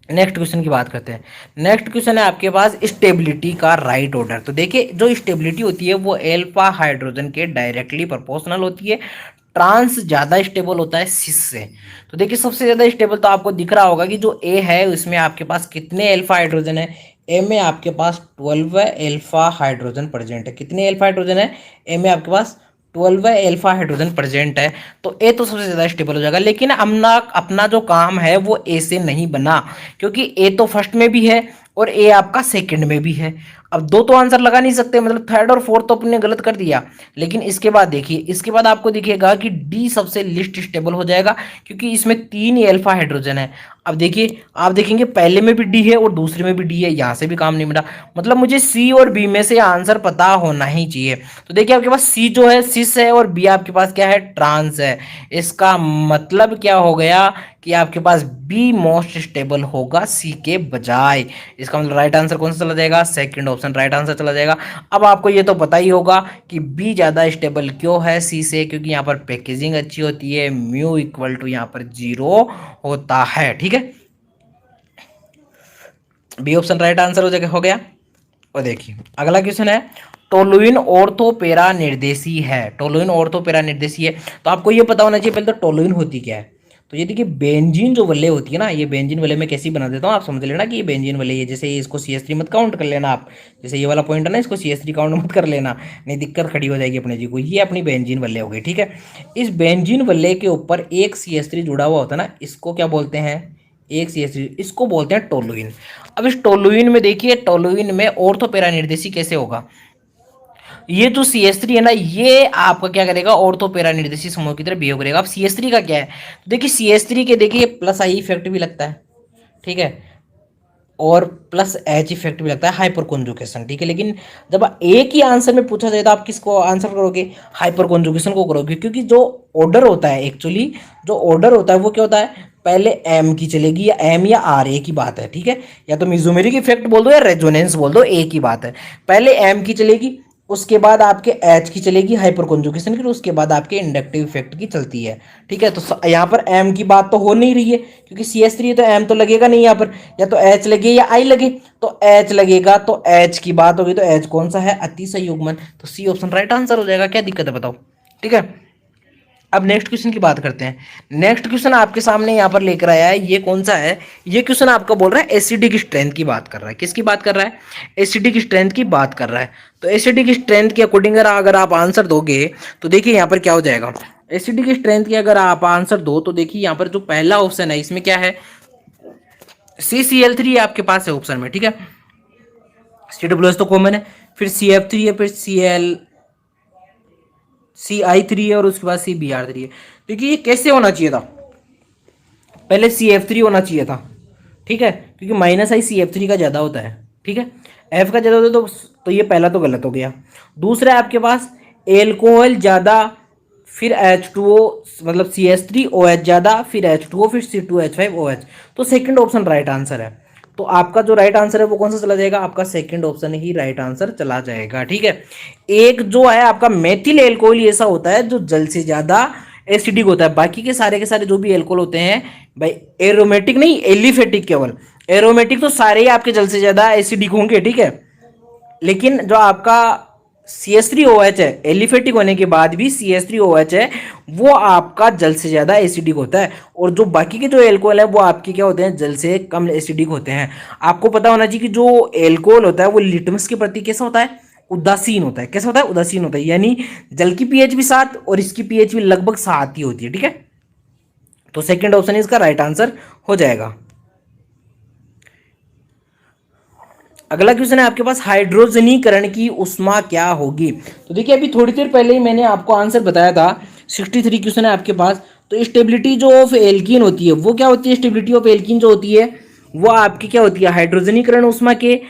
नेक्स्ट क्वेश्चन की बात करते हैं। नेक्स्ट क्वेश्चन है आपके पास स्टेबिलिटी का राइट ऑर्डर। तो देखिए जो स्टेबिलिटी होती है वो एल्फा हाइड्रोजन के डायरेक्टली प्रोपोर्शनल होती है। ट्रांस ज्यादा स्टेबल होता है सिस से। तो देखिए सबसे ज्यादा स्टेबल तो आपको दिख रहा होगा कि जो ए है उसमें आपके पास कितने एल्फा हाइड्रोजन है? ए में आपके पास 12 एल्फा हाइड्रोजन प्रेजेंट है। कितने एल्फा हाइड्रोजन है? ए में आपके पास 12 एल्फा हाइड्रोजन प्रेजेंट है, तो ए तो सबसे ज्यादा स्टेबल हो जाएगा। लेकिन अपना अपना जो काम है वो ए से नहीं बना, क्योंकि ए तो फर्स्ट में भी है और ए आपका सेकंड में भी है। अब दो तो आंसर लगा नहीं सकते, मतलब थर्ड और फोर्थ तो अपने गलत कर दिया। लेकिन इसके बाद देखिए, इसके बाद आपको दिखेगा कि डी सबसे लिस्ट स्टेबल हो जाएगा, क्योंकि इसमें 3 ही अल्फा हाइड्रोजन है। अब देखिए आप देखेंगे पहले में भी डी है और दूसरे में भी डी है, यहाँ से भी काम नहीं बना। मतलब मुझे सी और बी में से आंसर पता होना ही चाहिए। तो देखिए आपके पास सी जो है सिस है, और बी आपके पास क्या है? ट्रांस है। इसका मतलब क्या हो गया कि आपके पास बी मोस्ट स्टेबल होगा सी के बजाय। इसका मतलब राइट आंसर कौन सा चला जाएगा? सेकंड ऑप्शन राइट आंसर चला जाएगा। अब आपको ये तो पता ही होगा कि बी ज़्यादा स्टेबल क्यों है सी से, क्योंकि यहाँ पर पैकेजिंग अच्छी होती है, म्यू इक्वल टू यहाँ पर 0 होता है। ठीक है, बी ऑप्शन राइट आंसर हो गया। और देखिए अगला क्वेश्चन है, टोलुइन ऑर्थोपेरा निर्देशी है। टोलुइन ऑर्थोपेरा निर्देशी है, तो आपको ये पता होना चाहिए पहले तो टोलुइन होती क्या है। तो ये देखिए बेंजीन जो वल्ले होती है ना, ये बेंजीन वल्ले में कैसी बना देता हूँ, आप समझ लेना कि ये बेंजीन वल्ले है। जैसे ये इसको CH3 मत काउंट कर लेना आप, जैसे ये वाला पॉइंट है ना, इसको CH3 काउंट मत कर लेना, नहीं दिक्कत खड़ी हो जाएगी अपने जी को। ये अपनी बेंजीन वल्ले हो गई। ठीक है, इस बेंजीन वल्ले के ऊपर एक CH3 जुड़ा हुआ होता है ना, इसको क्या बोलते हैं? एक CH3, इसको बोलते हैं टोलुइन। अब इस टोलुइन में देखिए, टोलुइन में ऑर्थोपेरा निर्देशी कैसे होगा? ये जो CH3 है ना, ये आपका क्या करेगा, ऑर्थो पैरा निर्देशित समूह की तरह बिहेव करेगा। अब CH3 का क्या है, देखिए CH3 के देखिए प्लस आई इफेक्ट भी लगता है, ठीक है, और प्लस एच इफेक्ट भी लगता है, हाइपर कॉन्जुगेशन, ठीक है। लेकिन जब एक ही आंसर में पूछा जाए तो आप किसको आंसर करोगे, हाइपर कॉन्जुगेशन को करोगे, क्योंकि जो ऑर्डर होता है एक्चुअली, जो ऑर्डर होता है वो क्या होता है, पहले एम की चलेगी या एम या आर, एक ही बात है, ठीक है। या तो मिजोमेरिक इफेक्ट बोल दो या रेजोनेंस बोल दो, एक ही बात है। पहले एम की चलेगी, उसके बाद आपके एच की चलेगी हाइपर कॉन्जुगेशन की, उसके बाद आपके इंडक्टिव इफेक्ट की चलती है, ठीक है। तो यहाँ पर एम की बात तो हो नहीं रही है, क्योंकि CH3 है तो एम तो लगेगा नहीं यहाँ पर, या तो एच लगे या आई लगे, तो एच लगेगा, तो एच की बात होगी, तो एच कौन सा है, अतिशय युग्मन, तो सी ऑप्शन राइट आंसर हो जाएगा। क्या दिक्कत है बताओ, ठीक है। अब नेक्स्ट क्वेश्चन की बात करते हैं। नेक्स्ट क्वेश्चन आपके सामने यहाँ पर लेकर आया है, ये कौन सा है, ये क्वेश्चन आपका बोल रहा है एसिडिक स्ट्रेंथ की बात कर रहा है। किसकी बात कर रहा है, एसिडिक स्ट्रेंथ की बात कर रहा है। तो एसिडिक स्ट्रेंथ के अकॉर्डिंग अगर आप आंसर दोगे तो देखिए यहाँ पर क्या हो जाएगा, एसिडिक स्ट्रेंथ की अगर आप आंसर दो तो देखिए यहाँ पर जो पहला ऑप्शन है इसमें क्या है, CCl3 आपके पास है ऑप्शन में, ठीक है। CH तो कॉमन है, फिर CF3 है, फिर CI3 है, और उसके बाद CBr3 है। देखिए ये कैसे होना चाहिए था, पहले CF3 होना चाहिए था, ठीक है, क्योंकि माइनस आई CF3 का ज़्यादा होता है, ठीक है, F का ज़्यादा होता है, तो ये पहला तो गलत हो गया। दूसरा है आपके पास एल्कोहल ज़्यादा, फिर H2O, मतलब CH3OH ज़्यादा, फिर H2O, फिर C2H5OH, तो सेकंड ऑप्शन राइट आंसर है। तो आपका जो राइट आंसर है वो कौन सा चला जाएगा, आपका सेकंड ऑप्शन ही राइट आंसर चला जाएगा, ठीक है। एक जो है आपका मेथिल एल्कोहल ऐसा होता है जो जल से ज़्यादा एसिडिक होता है, बाकी के सारे जो भी एल्कोहल होते हैं भाई, एरोमेटिक नहीं एलिफेटिक, केवल एरोमेटिक तो सारे ही आपके जल से ज्यादा एसिडिक होंगे, ठीक है। लेकिन जो आपका CH3OH है, एलिफेटिक होने के बाद भी CH3OH है, वो आपका जल से ज्यादा एसिडिक होता है, और जो बाकी के जो एल्कोहल है वो आपके क्या होते हैं, जल से कम एसिडिक होते हैं। आपको पता होना चाहिए कि जो एल्कोहल होता है वो लिटमस के प्रति कैसा होता है, उदासीन होता है। कैसा होता है, उदासीन होता है, यानी जल की पीएच भी 7 और इसकी पीएच भी लगभग 7 ही होती है, ठीक है। तो सेकंड ऑप्शन इसका राइट आंसर हो जाएगा। अगला क्वेश्चन है आपके पास, हाइड्रोजनीकरण की उष्मा क्या होगी। तो देखिए अभी थोड़ी देर पहले ही मैंने आपको आंसर बताया था, 63 क्वेश्चन है आपके पास। तो स्टेबिलिटी जो ऑफ एल्कीन होती है वो क्या होती है, स्टेबिलिटी ऑफ एल्कीन जो होती है वो आपकी क्या होती है, हाइड्रोजनीकरण उष्मा के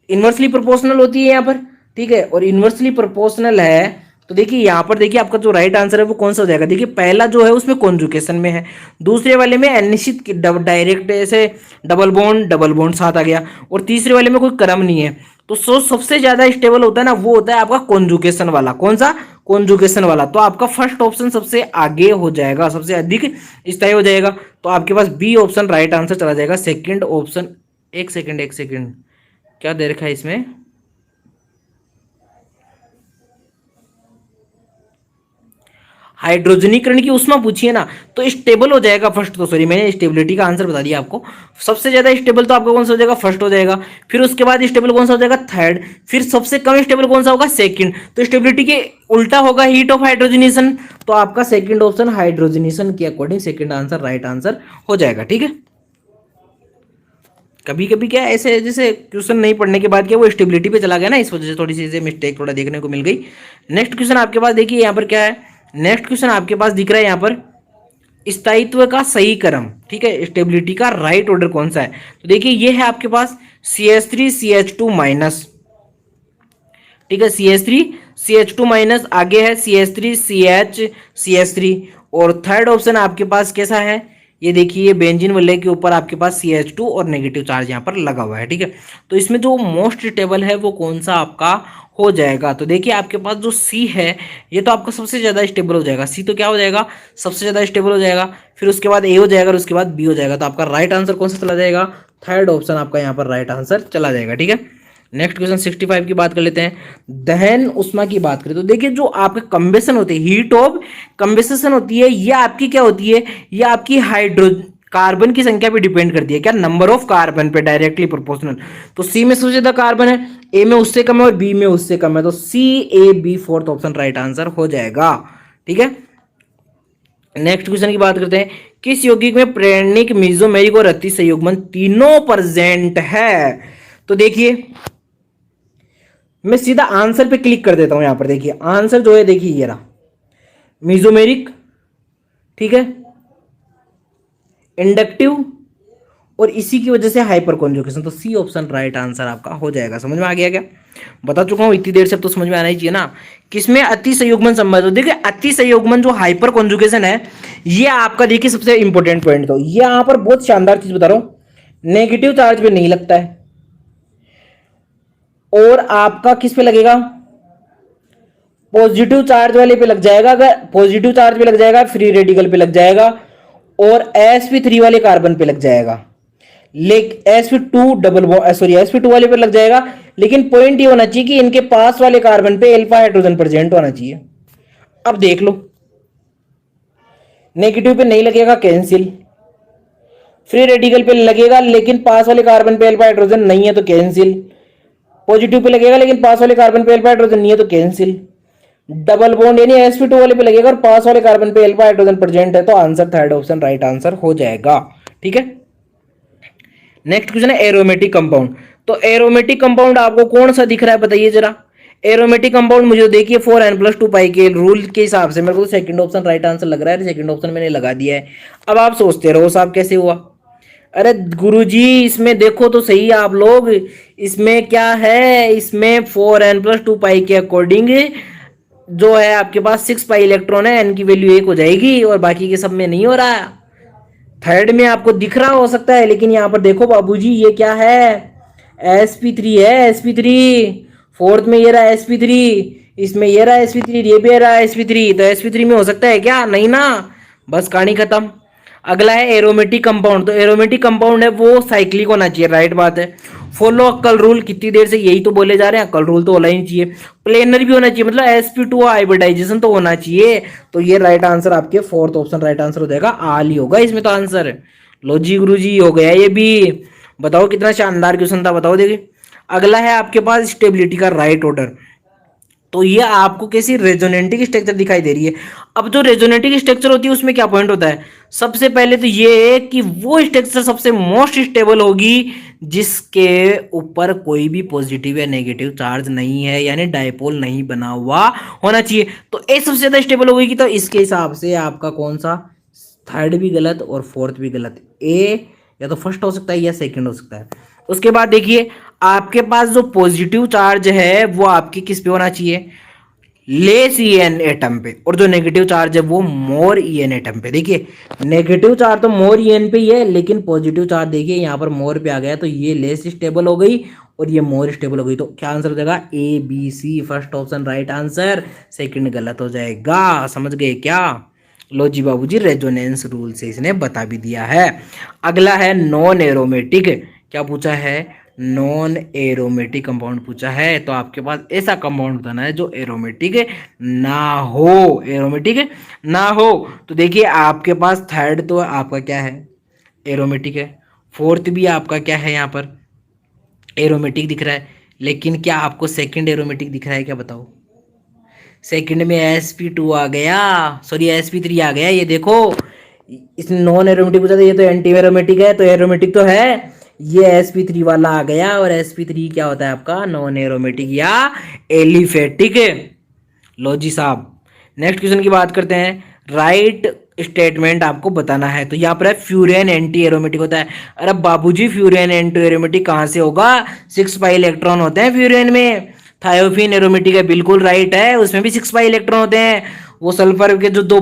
इन्वर्सली प्रोपोर्शनल होती है यहाँ पर, ठीक है। और इन्वर्सली प्रोपोर्शनल है तो देखिए यहाँ पर देखिए आपका जो राइट आंसर है वो कौन सा हो जाएगा, देखिए पहला जो है उसमें कॉन्जुगेशन में है, दूसरे वाले में अनिश्चित डायरेक्ट ऐसे डबल बॉन्ड साथ आ गया, और तीसरे वाले में कोई क्रम नहीं है। तो सबसे ज्यादा स्टेबल होता है ना वो होता है आपका कॉन्जुगेशन वाला। कौन सा, कॉन्जुगेशन वाला। तो आपका फर्स्ट ऑप्शन सबसे आगे हो जाएगा, सबसे अधिक स्थायी हो जाएगा। तो आपके पास बी ऑप्शन राइट आंसर चला जाएगा। सेकंड ऑप्शन, एक सेकंड क्या दे रखा है इसमें, हाइड्रोजनीकरण की उष्मा पूछी है ना, तो स्टेबल हो जाएगा फर्स्ट। तो सॉरी मैंने स्टेबिलिटी का आंसर बता दिया आपको। सबसे ज्यादा स्टेबल तो आपका कौन सा हो जाएगा, फर्स्ट हो जाएगा। फिर उसके बाद स्टेबल कौन सा हो जाएगा, थर्ड। फिर सबसे कम स्टेबल कौन सा होगा, सेकंड। तो स्टेबिलिटी के उल्टा होगा हीट ऑफ हाइड्रोजनेशन। तो आपका सेकंड ऑप्शन हाइड्रोजनेशन के according second answer right answer हो जाएगा, ठीक है। कभी कभी क्या ऐसे जैसे क्वेश्चन नहीं पढ़ने के बाद क्या वो स्टेबिलिटी पे चला गया ना, इस वजह से थोड़ी सी मिस्टेक थोड़ा देखने को मिल गई। नेक्स्ट क्वेश्चन आपके पास देखिए यहाँ पर क्या है, नेक्स्ट क्वेश्चन आपके पास दिख रहा है यहाँ पर, स्थायित्व का सही क्रम, ठीक है, स्टेबिलिटी का राइट ऑर्डर कौन सा है। तो देखिए ये है आपके पास CH3CH2 माइनस, ठीक है, CH3CH2 माइनस, आगे है CH3CH3, और थर्ड ऑप्शन आपके पास कैसा है, ये देखिए ये बेंजीन वलय के ऊपर आपके पास CH2 और नेगेटिव चार्ज यहाँ पर लगा हुआ है, ठीक है। तो इसमें जो मोस्ट स्टेबल है वो कौन सा आपका हो जाएगा। तो देखिए आपके पास जो सी है ये तो आपका सबसे ज़्यादा स्टेबल हो जाएगा। सी तो क्या हो जाएगा, सबसे ज़्यादा स्टेबल हो जाएगा। फिर उसके बाद ए हो जाएगा और उसके बाद बी हो जाएगा। तो आपका राइट आंसर कौन सा चला जाएगा, थर्ड ऑप्शन आपका यहाँ पर राइट आंसर चला जाएगा, ठीक है। नेक्स्ट क्वेश्चन 65 की बात कर लेते हैं। दहन उष्मा की बात करें तो देखिए जो आपके कंबेशन होती है, हीट ऑफ कंबेशन होती है, ये आपकी क्या होती है, ये आपकी हाइड्रो कार्बन की संख्या पे डिपेंड करती है। क्या, नंबर ऑफ कार्बन पे डायरेक्टली प्रोपोर्शनल। तो सी में सबसे ज्यादा कार्बन है, ए में उससे कम है और बी में उससे कम है। तो CAB fourth option right answer हो जाएगा, ठीक है। नेक्स्ट क्वेश्चन की बात करते हैं। किस यौगिक में प्रेरणिक, मेसोमेरिक और रति संयुग्मन तीनों प्रेजेंट है। तो देखिए मैं सीधा आंसर पे क्लिक कर देता हूं। यहां पर देखिए आंसर जो है, देखिए ये रहा मीजोमेरिक, ठीक है, इंडक्टिव, और इसी की वजह से हाइपर कॉन्जुगेशन। तो सी ऑप्शन राइट आंसर आपका हो जाएगा। समझ में आ गया क्या? बता चुका हूं इतनी देर से, अब तो समझ में आना ही चाहिए ना। किसमें अति संयुग्मन संबंध? तो देखिए अति संयुग्मन जो हाइपर कॉन्जुगेशन है, ये आपका देखिए सबसे इंपॉर्टेंट पॉइंट। तो ये यहां पर बहुत शानदार चीज बता रहा हूं, नेगेटिव चार्ज पे नहीं लगता है, और आपका किस पे लगेगा? पॉजिटिव चार्ज वाले पे लग जाएगा। अगर पॉजिटिव चार्ज पे लग जाएगा, फ्री रेडिकल पे लग जाएगा, और sp3 वाले कार्बन पे लग जाएगा। लेकिन sp2 वाले पे लग जाएगा। लेकिन पॉइंट ये होना चाहिए कि इनके पास वाले कार्बन पे अल्फा हाइड्रोजन प्रेजेंट होना चाहिए। अब देख लो, नेगेटिव पे नहीं लगेगा, कैंसिल। फ्री रेडिकल पे लगेगा लेकिन पास वाले कार्बन पे अल्फा हाइड्रोजन नहीं है तो कैंसिल। पॉजिटिव पे लगेगा लेकिन पास वाले कार्बन पे अल्फा हाइड्रोजन नहीं है तो कैंसिल। डबल बॉन्ड यानी sp2 वाले पे लगेगा और पास वाले कार्बन पे अल्फा हाइड्रोजन प्रेजेंट है, तो answer third option right answer हो जाएगा। ठीक है, नेक्स्ट क्वेश्चन है एरोमेटिक कंपाउंड। तो एरोमेटिक कंपाउंड आपको कौन सा दिख रहा है बताइए जरा। एरोमेटिक कंपाउंड मुझे देखिए 4n+2 पाई के रूल के हिसाब से मेरे को सेकंड ऑप्शन राइट आंसर लग रहा है। सेकंड ऑप्शन मैंने लगा दिया है। अब आप सोचते रहो साहब कैसे हुआ। अरे गुरुजी इसमें देखो तो सही आप लोग, इसमें क्या है, इसमें 4n+2 पाई के अकॉर्डिंग जो है आपके पास 6 पाई इलेक्ट्रॉन है, एन की वैल्यू 1 हो जाएगी, और बाकी के सब में नहीं हो रहा। थर्ड में आपको दिख रहा हो सकता है, लेकिन यहां पर देखो बाबूजी ये क्या है, sp3 है, sp3। फोर्थ में ये रहा sp3, इसमें ये रहा sp3, ये भी रहा sp3, तो sp3 में हो सकता है क्या? नहीं ना, बस कहानी खत्म। अगला है एरोमेटिक कंपाउंड। तो एरोमेटिक कंपाउंड है वो साइक्लिक होना चाहिए, राइट बात है। फॉलो अक्कल रूल, कितनी देर से यही तो बोले जा रहे हैं, अक्कल रूल तो होना ही चाहिए। प्लेनर भी होना चाहिए, मतलब sp2 हाइब्रिडाइजेशन तो होना चाहिए। तो ये राइट आंसर आपके फोर्थ ऑप्शन राइट आंसर हो जाएगा, आल ही होगा इसमें तो आंसर। लो जी गुरु जी हो गया ये भी। बताओ कितना शानदार क्वेश्चन था, बताओ। देखिए अगला है आपके पास स्टेबिलिटी का राइट ऑर्डर। तो ये आपको कैसी रेजोनेटिक स्ट्रक्चर दिखाई दे रही है। अब जो रेजोनेटिक स्ट्रक्चर होती है उसमें क्या पॉइंट होता है? सबसे पहले तो ये है कि वो स्ट्रक्चर सबसे मोस्ट स्टेबल होगी जिसके ऊपर कोई भी पॉजिटिव या नेगेटिव चार्ज नहीं है, यानी डायपोल नहीं बना हुआ होना चाहिए। तो ए सबसे ज्यादा स्टेबल होगी। तो इसके हिसाब से आपका कौन सा, थर्ड भी गलत और फोर्थ भी गलत। ए या तो फर्स्ट हो सकता है या सेकंड हो सकता है। उसके बाद देखिए आपके पास जो पॉजिटिव चार्ज है वो आपकी किस पे होना चाहिए? लेस ईएन एटम पे, और जो नेगेटिव चार्ज है वो मोर ईएन एटम पे। देखिए नेगेटिव चार्ज तो मोर ईएन पे ही है, लेकिन पॉजिटिव चार्ज देखिए यहाँ पर मोर पे आ गया, तो ये लेस स्टेबल हो गई और ये मोर स्टेबल हो गई। तो क्या आंसर हो जाएगा? A B C, first option right answer, second गलत हो जाएगा। समझ गए क्या? लो जी बाबूजी, रेजोनेंस रूल से इसने बता भी दिया है। अगला है नॉन एरोमेटिक। क्या पूछा है? नॉन एरोमेटिक कंपाउंड पूछा है। तो आपके पास ऐसा कंपाउंड बताना है जो एरोमेटिक ना हो, एरोमेटिक ना हो। तो देखिए आपके पास थर्ड तो आपका क्या है? एरोमेटिक है। फोर्थ भी आपका क्या है? यहाँ पर एरोमेटिक दिख रहा है। लेकिन क्या आपको सेकंड एरोमेटिक दिख रहा है क्या? बताओ। सेकंड में sp2 आ गया, सॉरी sp3 आ गया। ये देखो इसने नॉन एरोमेटिक पूछा था, ये तो एंटी एरोमेटिक है, तो एरोमेटिक तो है। ये sp3 वाला आ गया, और sp3 क्या होता है आपका? नॉन एरोमेटिक या एलिफेटिक। लो जी साहब, नेक्स्ट क्वेश्चन की बात करते हैं। राइट स्टेटमेंट आपको बताना है। तो यहाँ पर है फ्यूरेन एंटी एरोमेटिक होता है। अरे बाबूजी फ्यूरेन एंटी एरोमेटिक कहाँ से होगा? 6 पाई इलेक्ट्रॉन होते हैं फ्यूरेन में। थायोफिन एरोमेटिक है, बिल्कुल राइट है, उसमें भी 6 पाई इलेक्ट्रॉन होते हैं। वो सल्फर के जो दो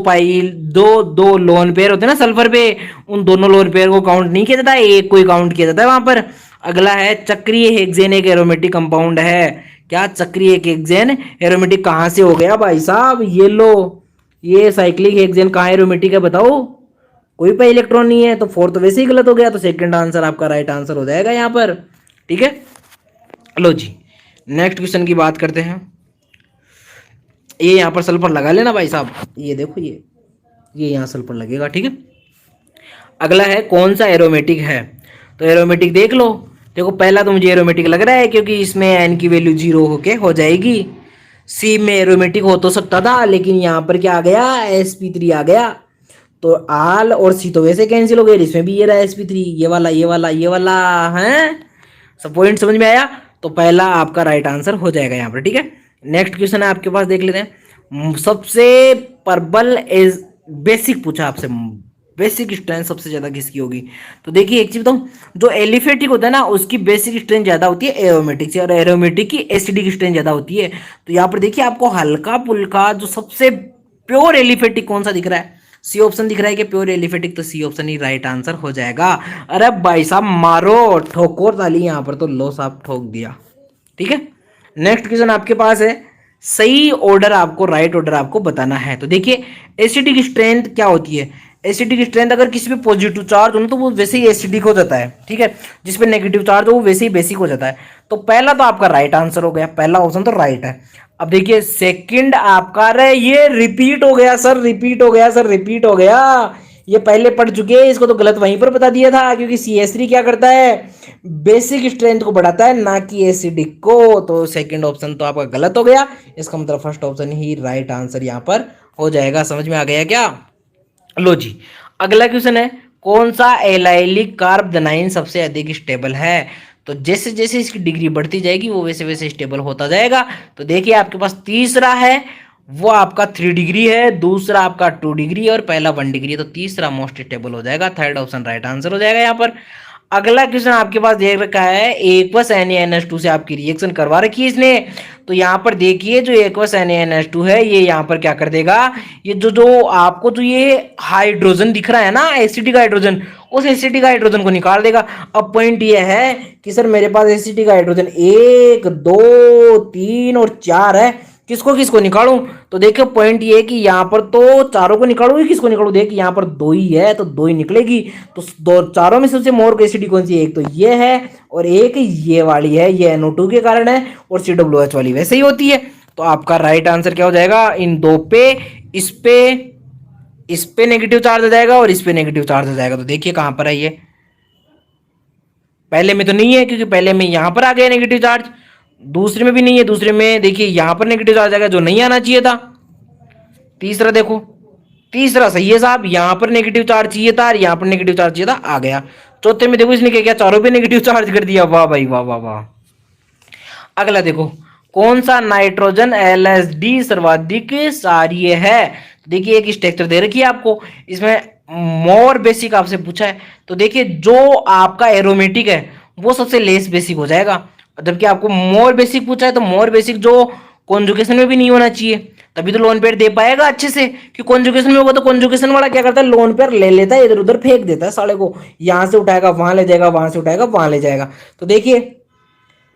दो लोन पेयर होते हैं ना सल्फर पे, उन दोनों लोन पेयर को काउंट नहीं किया जाता है, एक को ही काउंट किया जाता है वहां पर। अगला है चक्रीय हेक्सेन, एक एरोमेटिक कंपाउंड है। क्या चक्रीय हेक्सेन एरोमेटिक कहाँ से हो गया भाई साहब? ये लो, ये साइक्लिक हेक्सेन कहाँ एरोमेटिक है बताओ? कोई पाई इलेक्ट्रॉन नहीं है, तो फोर्थ तो वैसे ही गलत हो गया। तो सेकंड आंसर आपका राइट आंसर हो जाएगा यहाँ पर। ठीक है, लो जी नेक्स्ट क्वेश्चन की बात करते हैं। ये यहाँ पर सल्फर लगा लेना भाई साहब, ये देखो ये यहाँ सल्फर लगेगा। ठीक है, अगला है कौन सा एरोमेटिक है। तो एरोमेटिक देख लो। देखो पहला तो मुझे एरोमेटिक लग रहा है क्योंकि इसमें एन की वैल्यू 0 होके हो जाएगी। सी में एरोमेटिक हो तो सकता था, लेकिन यहाँ पर क्या आ गया? sp3 आ गया। तो आल और सी तो वैसे कैंसिल हो गए, इसमें भी ये रहा sp3, ये वाला ये वाला ये वाला है। सब पॉइंट समझ में आया? तो पहला आपका राइट आंसर हो जाएगा यहाँ पर, ठीक है। नेक्स्ट क्वेश्चन है आपके पास, देख लेते हैं। सबसे प्रबल एज बेसिक पूछा आपसे, बेसिक स्ट्रेंथ सबसे ज्यादा किसकी होगी? तो देखिए एक चीज बताऊं, जो एलिफेटिक होता है ना उसकी बेसिक स्ट्रेंथ ज्यादा होती है एरोमेटिक से, और एरोमेटिक की एसिडिक स्ट्रेंथ ज्यादा होती है। तो यहाँ पर देखिए आपको हल्का पुल्का जो सबसे प्योर एलिफेटिक कौन सा दिख रहा है? सी ऑप्शन दिख रहा है कि प्योर एलिफेटिक, तो सी ऑप्शन ही राइट आंसर हो जाएगा। अरे भाई साहब मारो ठोको ताली यहाँ पर, तो लो साहब ठोक दिया, ठीक है। नेक्स्ट क्वेश्चन आपके पास है, सही ऑर्डर आपको, राइट ऑर्डर आपको बताना है। तो देखिए एसिडिक स्ट्रेंथ क्या होती है? एसिडिक स्ट्रेंथ अगर किसी पे पॉजिटिव चार्ज हो ना तो वो वैसे ही एसिडिक हो जाता है, ठीक है। जिस पे नेगेटिव चार्ज हो वो वैसे ही बेसिक हो जाता है। तो पहला तो आपका राइट आंसर हो गया, पहला ऑप्शन तो राइट है। अब देखिए सेकंड आपका, अरे ये रिपीट हो गया सर, रिपीट हो गया सर, रिपीट हो गया। ये पहले पढ़ चुके हैं, इसको तो गलत वहीं पर बता दिया था, क्योंकि CS3 क्या करता है? बेसिक स्ट्रेंथ को बढ़ाता है, ना कि एसिडिक को। तो सेकंड ऑप्शन तो आपका गलत हो गया, इसका मतलब फर्स्ट ऑप्शन ही राइट आंसर यहाँ पर हो जाएगा। समझ में आ गया क्या? लो जी, अगला क्वेश्चन है, कौन सा एलाइलिक कार्बोनाइन सबसे अधिक स्टेबल है? तो जैसे जैसे इसकी डिग्री बढ़ती जाएगी वो वैसे वैसे स्टेबल होता जाएगा। तो देखिए आपके पास तीसरा है, वो आपका 3 डिग्री है, दूसरा आपका 2 डिग्री और पहला 1 डिग्री है। तो तीसरा मोस्ट स्टेबल हो जाएगा, थर्ड ऑप्शन राइट आंसर हो जाएगा यहाँ पर। अगला क्वेश्चन आपके पास देख रखा है, एक्वस NaNH2 से आपकी रिएक्शन करवा रखी है इसने। तो यहाँ पर देखिए जो एक्वस NaNH2 है ये यहाँ पर क्या कर देगा, ये जो जो आपको जो ये हाइड्रोजन दिख रहा है ना, एसिटिक हाइड्रोजन, उस एसिटिक हाइड्रोजन को निकाल देगा। अब पॉइंट ये है कि सर मेरे पास एसिटिक हाइड्रोजन 1 2 3 और 4 है, किसको किसको निकालूं? तो देखो पॉइंट ये है कि यहाँ पर तो चारों को निकालूंगी, किसको निकालू? देख यहाँ पर 2 ही है तो 2 ही निकलेगी। तो दो चारों में सबसे मोर एसिडिक कौन सी है? एक तो ये है और एक ये वाली है, ये NO2 के कारण है, और COH वाली वैसे ही होती है। तो आपका राइट आंसर क्या हो जाएगा? इन दो पे, इस पे, इस पे नेगेटिव चार्ज आ जाएगा और इस पे नेगेटिव चार्ज आ जाएगा। तो देखिए कहां पर है ये, पहले में तो नहीं है क्योंकि पहले में यहां पर आ गया नेगेटिव चार्ज, दूसरे में भी नहीं है, दूसरे में देखिए यहां पर नेगेटिव चार्ज आ गया जो नहीं आना चाहिए था। तीसरा देखो, तीसरा सही है साहब, यहां पर नेगेटिव चार्ज चाहिए था और यहां पर नेगेटिव चार्ज चाहिए था, आ गया। चौथे में देखो इसने क्या किया, चारों पे नेगेटिव चार्ज कर दिया, वाह भाई वाह वाह वाह। अगला देखो, कौन सा नाइट्रोजन LSD सर्वाधिक क्षारीय है? देखिए एक स्ट्रक्चर दे रखी है आपको, इसमें मोर बेसिक आपसे पूछा है। तो देखिए जो आपका एरोमेटिक है वो सबसे लेस बेसिक हो जाएगा, जबकि आपको मोर बेसिक पूछा है तो मोर बेसिक जो कॉन्जुगेशन में भी नहीं होना चाहिए, तभी तो लोन पेयर दे पाएगा अच्छे से। कि कॉन्जुगेशन में होगा तो कॉन्जुगेशन वाला क्या करता है, लोन पेयर ले लेता है, इधर उधर फेंक देता है साले को, यहां से उठाएगा वहां ले जाएगा, वहां से उठाएगा वहां ले जाएगा। तो देखिए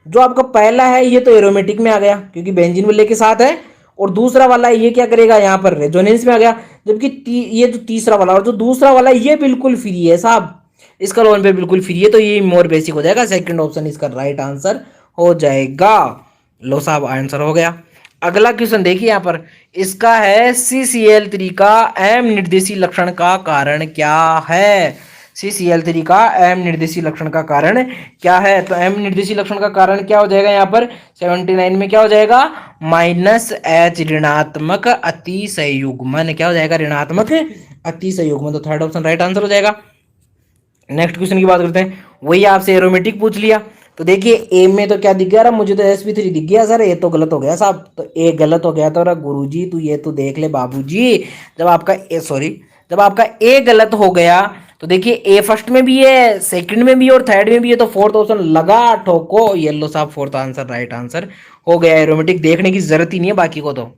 जो आपका पहला है ये तो एरोमेटिक में आ गया क्योंकि बेंजीन वाले के साथ है, और दूसरा वाला ये क्या करेगा, यहाँ पर रेजोनेंस में आ गया। जबकि ये जो तीसरा वाला और जो दूसरा वाला ये बिल्कुल फ्री है साहब, इसका लोन पे बिल्कुल फ्री है, तो ये मोर बेसिक हो जाएगा। सेकंड ऑप्शन इसका राइट आंसर हो जाएगा। लो साहब आंसर हो गया। अगला क्वेश्चन देखिए यहाँ पर, इसका है CCl3 का एम निर्देशी लक्षण का कारण क्या है? CCl3 का एम निर्देशी लक्षण का कारण क्या है? तो एम निर्देशी लक्षण का कारण क्या हो जाएगा यहाँ पर 79 में क्या हो जाएगा, -H ऋणात्मक अति संयुग्मन, क्या हो जाएगा, ऋणात्मक अति संयुग्मन। तो थर्ड ऑप्शन राइट आंसर हो जाएगा। नेक्स्ट क्वेश्चन की बात करते हैं, वही आपसे एरोमेटिक पूछ लिया। तो देखिए ए में तो क्या दिख गया, मुझे तो sp3 दिख गया सर, ये तो गलत हो गया साहब। तो ए गलत हो गया, तो गुरुजी तू ये तो देख ले बाबूजी, जब आपका ए सॉरी जब आपका ए गलत हो गया तो देखिए ए फर्स्ट में भी है, सेकंड में भी और थर्ड में भी है, तो फोर्थ ऑप्शन लगा ठोको, येलो साहब फोर्थ आंसर राइट आंसर हो गया। एरोमेटिक देखने की जरूरत ही नहीं है बाकी को। तो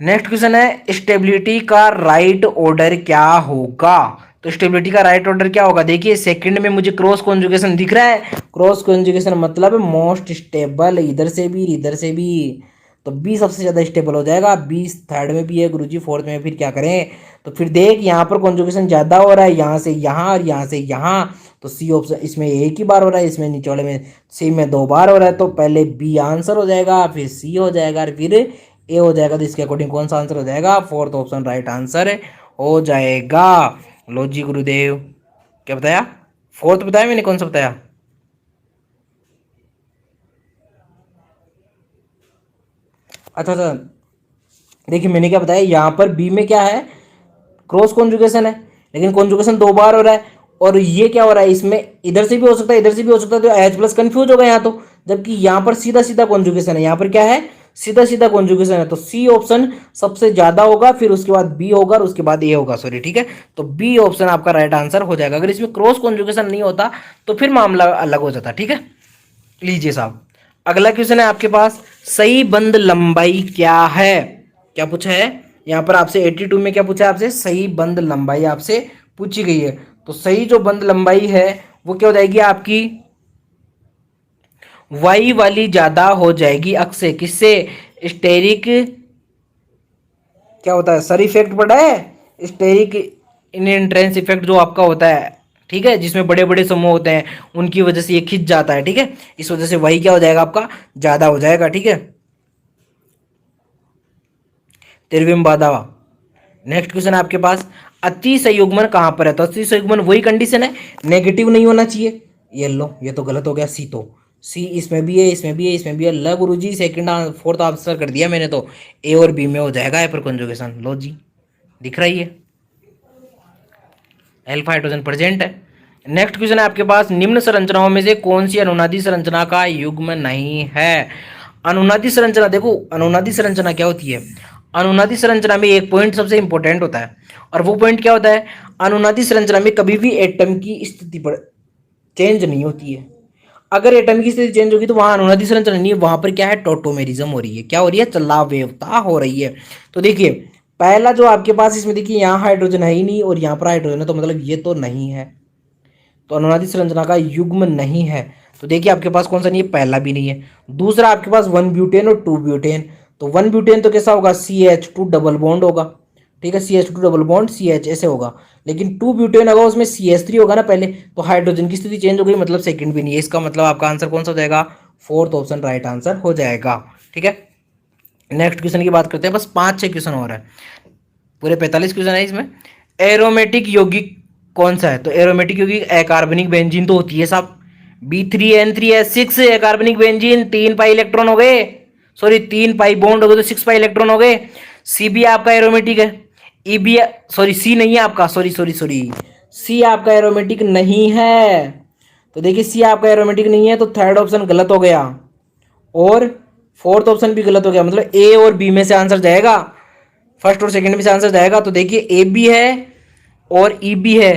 नेक्स्ट क्वेश्चन है, स्टेबिलिटी का राइट ऑर्डर क्या होगा? तो स्टेबिलिटी का राइट ऑर्डर क्या होगा? देखिए सेकंड में मुझे क्रॉस कॉन्जुगेशन दिख रहा है, क्रॉस कॉन्जुगेशन मतलब मोस्ट स्टेबल, इधर से भी इधर से भी, तो बी सबसे ज्यादा स्टेबल हो जाएगा। बी थर्ड में भी है गुरुजी, फोर्थ में फिर क्या करें? तो फिर देख यहाँ पर कॉन्जुगेशन ज्यादा हो रहा है, यहाँ से यहाँ और यहाँ से यहाँ, तो सी ऑप्शन इसमें एक ही बार हो रहा है, इसमें नीचे वाले में सी में 2 बार हो रहा है। तो पहले बी आंसर हो जाएगा, फिर सी हो जाएगा और फिर ए हो जाएगा। तो इसके अकॉर्डिंग कौन सा आंसर हो जाएगा? फोर्थ ऑप्शन राइट आंसर हो जाएगा। लो जी गुरुदेव, क्या बताया? फोर्थ बताया मैंने, कौन सा बताया? अच्छा अच्छा, देखिए मैंने क्या बताया, यहाँ पर बी में क्या है, क्रॉस कॉन्जुगेशन है, लेकिन कॉन्जुगेशन 2 बार हो रहा है। और ये क्या हो रहा है, इसमें इधर से भी हो सकता है इधर से भी हो सकता है, तो एच प्लस कंफ्यूज होगा यहाँ। तो जबकि यहाँ पर सीधा सीधा कॉन्जुगेशन है, यहाँ पर क्या है, सीधा सीधा कॉन्जुगेशन है। तो सी ऑप्शन सबसे ज्यादा होगा, फिर उसके बाद बी होगा और उसके बाद ए होगा, सॉरी, ठीक है। तो बी ऑप्शन आपका राइट आंसर हो जाएगा। अगर इसमें क्रॉस कॉन्जुगेशन नहीं होता तो फिर मामला अलग हो जाता, ठीक है। लीजिए साहब, अगला क्वेश्चन है आपके पास, सही बंद लंबाई क्या है। क्या पूछा है यहाँ पर आपसे 82 में, क्या पूछा है आपसे, सही बंद लंबाई आपसे पूछी गई है। तो सही जो बंद लंबाई है वो क्या हो जाएगी आपकी, वाई वाली ज्यादा हो जाएगी अक्स से। किससे, स्टेरिक, क्या होता है, सर इफेक्ट पड़ा है, स्टेरिक इन एंट्रेंस इफेक्ट जो आपका होता है, ठीक है, जिसमें बड़े बड़े समूह होते हैं, उनकी वजह से ये खिंच जाता है, ठीक है। इस वजह से वही क्या हो जाएगा आपका, ज्यादा हो जाएगा, ठीक है। तिरविम बाधावा। नेक्स्ट क्वेश्चन है आपके पास, अति संयुग्मन कहां पर है। तो अति संयुग्मन वही कंडीशन है, नेगेटिव नहीं होना चाहिए। ये लो, ये तो गलत हो गया, सी तो, सी इसमें भी है, इसमें भी है, इसमें भी है। ल गुरुजी, सेकंड फोर्थ आंसर कर दिया मैंने तो, ए और बी में हो जाएगा हाइपर कंजुगेशन। लो जी, दिख रही है, एल्फा हाइड्रोजन प्रेजेंट है। नेक्स्ट क्वेश्चन है आपके पास, निम्न संरचनाओं में से कौन सी अनुनादी संरचना का युग्म नहीं है। अनुनादी संरचना, देखो अनुनादी संरचना क्या होती है, अनुनादी संरचना में एक पॉइंट सबसे इंपॉर्टेंट होता है, और वो पॉइंट क्या होता है, अनुनादी संरचना में कभी भी एटम की स्थिति पर चेंज नहीं होती है। अगर एटम की स्थिति चेंज होगी तो वहां अनुनादी संरचना नहीं है, वहां पर क्या है, टोटोमेरिज्म हो रही है। क्या हो रही है, चलावेवता हो रही है। तो देखिए, पहला जो आपके पास इसमें देखिए, यहाँ हाइड्रोजन है ही नहीं और यहाँ पर हाइड्रोजन है, तो मतलब ये तो नहीं है, तो अनुनादी संरचना का युग्म नहीं है। तो देखिए आपके पास कौन सा नहीं है, पहला भी नहीं है। दूसरा आपके पास 1 ब्यूटेन और 2 ब्यूटेन, तो 1 ब्यूटेन तो कैसा होगा, CH2 डबल बॉन्ड होगा, ठीक है, CH2 डबल बॉन्ड CH ऐसे होगा। लेकिन 2 ब्यूटेन होगा, उसमें CH3 होगा ना पहले, तो हाइड्रोजन की स्थिति चेंज हो गई, मतलब सेकंड भी नहीं है। इसका मतलब आपका आंसर कौन सा हो जाएगा, फोर्थ ऑप्शन राइट आंसर हो जाएगा, ठीक है। नेक्स्ट क्वेश्चन की बात करते हैं, बस 5-6 क्वेश्चन और है, पूरे 45 क्वेश्चन है इसमें। एरोमेटिक यौगिक कौन सा है। तो एरोमेटिक यौगिक अकार्बनिक बेंजीन तो होती है साहब, B3N3S6 अकार्बनिक बेंजीन, 3 पाई इलेक्ट्रॉन हो गए, सॉरी 3 पाई बॉन्ड हो गए तो 6 पाई इलेक्ट्रॉन हो गए। सी भी आपका एरोमेटिक है, ई भी, सॉरी सी नहीं है आपका, सॉरी सॉरी सॉरी, सी आपका एरोमेटिक नहीं है। तो देखिए सी आपका एरोमेटिक नहीं है, तो थर्ड ऑप्शन गलत हो गया और फोर्थ ऑप्शन भी गलत हो गया, मतलब ए और बी में से आंसर जाएगा, फर्स्ट और सेकंड में से आंसर जाएगा। तो देखिए ए बी है और ई बी है।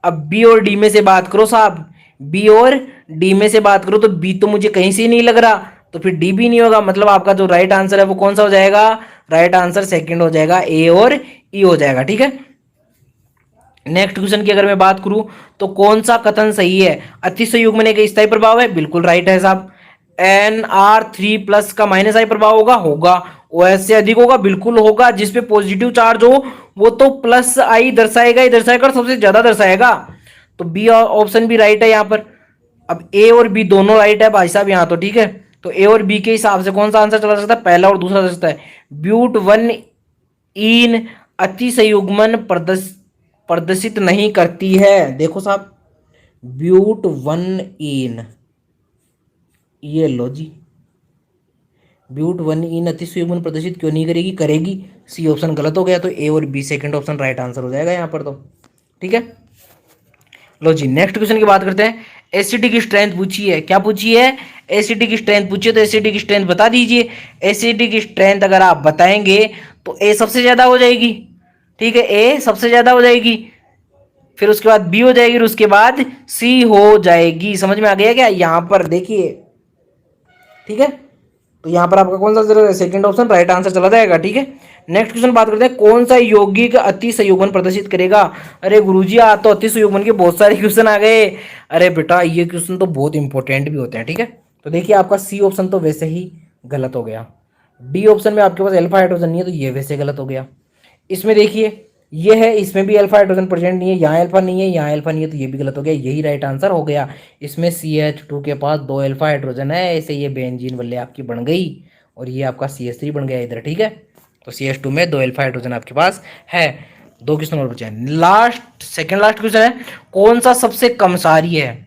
अब बी और डी में से बात करो साहब, बी और डी में से बात करो, तो बी तो मुझे कहीं से ही नहीं लग रहा, तो फिर डी भी नहीं होगा, मतलब आपका जो राइट आंसर है वो कौन सा हो जाएगा, राइट आंसर सेकंड हो जाएगा, ए और ई हो जाएगा, ठीक है। नेक्स्ट क्वेश्चन की अगर मैं बात करूं तो कौन सा कथन सही है, अति संयुग्मन एक स्थायी प्रभाव है, बिल्कुल राइट है साहब। Nr3+ का माइनस आई प्रभाव होगा, होगा। OH से अधिक होगा, बिल्कुल होगा। जिसपे पॉजिटिव चार्ज हो वो तो प्लस आई दर्शाएगा ही दर्शाएगा और सबसे ज्यादा दर्शाएगा, तो बी ऑप्शन भी राइट है यहाँ पर। अब ए और बी दोनों राइट है भाई साहब यहाँ तो, ठीक है। तो ए और बी के हिसाब से कौन सा आंसर चला सकता है, पहला और दूसरा चला सकता है। ब्यूट 1 अति संयुग्मन प्रदर्शित नहीं करती है, देखो साहब, ब्यूट 1 ये लो जी, ब्यूट 1 अति संयुग्मन प्रदर्शित क्यों नहीं करेगी, करेगी। सी ऑप्शन गलत हो गया, तो ए और B second option right answer हो जाएगा यहाँ पर तो, ठीक है। लो जी, नेक्स्ट क्वेश्चन की बात करते हैं। एसिडी की स्ट्रेंथ पूछी है, क्या पूछी है, एसिडी की स्ट्रेंथ पूछी है, तो एसिडी की स्ट्रेंथ बता दीजिए। एसिडी की स्ट्रेंथ अगर आप बताएंगे तो ए सबसे ज्यादा हो जाएगी, ठीक है, ए सबसे ज्यादा हो जाएगी, फिर उसके बाद बी हो जाएगी और उसके बाद सी हो जाएगी। समझ में आ गया क्या, यहां पर देखिए, ठीक है। तो यहां पर आपका कौन सा सेकंड ऑप्शन राइट आंसर चला जाएगा, ठीक है। नेक्स्ट क्वेश्चन बात करते हैं, कौन सा यौगिक अति संयुग्मन प्रदर्शित करेगा। अरे गुरुजी आज तो अति संयुग्मन के बहुत सारे क्वेश्चन आ गए। अरे बेटा ये क्वेश्चन तो बहुत इंपॉर्टेंट भी होते हैं, ठीक है। तो देखिए आपका सी ऑप्शन तो वैसे ही गलत हो गया, डी ऑप्शन में आपके पास अल्फा हाइड्रोजन नहीं है, तो ये वैसे गलत हो गया। इसमें देखिए ये है, इसमें भी अल्फा हाइड्रोजन प्रेजेंट नहीं है, यहाँ अल्फा नहीं है, यहाँ अल्फा नहीं है, तो ये भी गलत हो गया, यही राइट आंसर हो गया। इसमें CH2 के पास 2 अल्फा हाइड्रोजन है, ऐसे ये बेंजीन वाले आपकी बन गई और ये आपका CH3 बन गया इधर, ठीक है। तो CH2 में 2 अल्फा हाइड्रोजन आपके पास है। 2 क्वेश्चन और बचे हैं, लास्ट सेकेंड लास्ट क्वेश्चन है, कौन सा सबसे कम सारी है।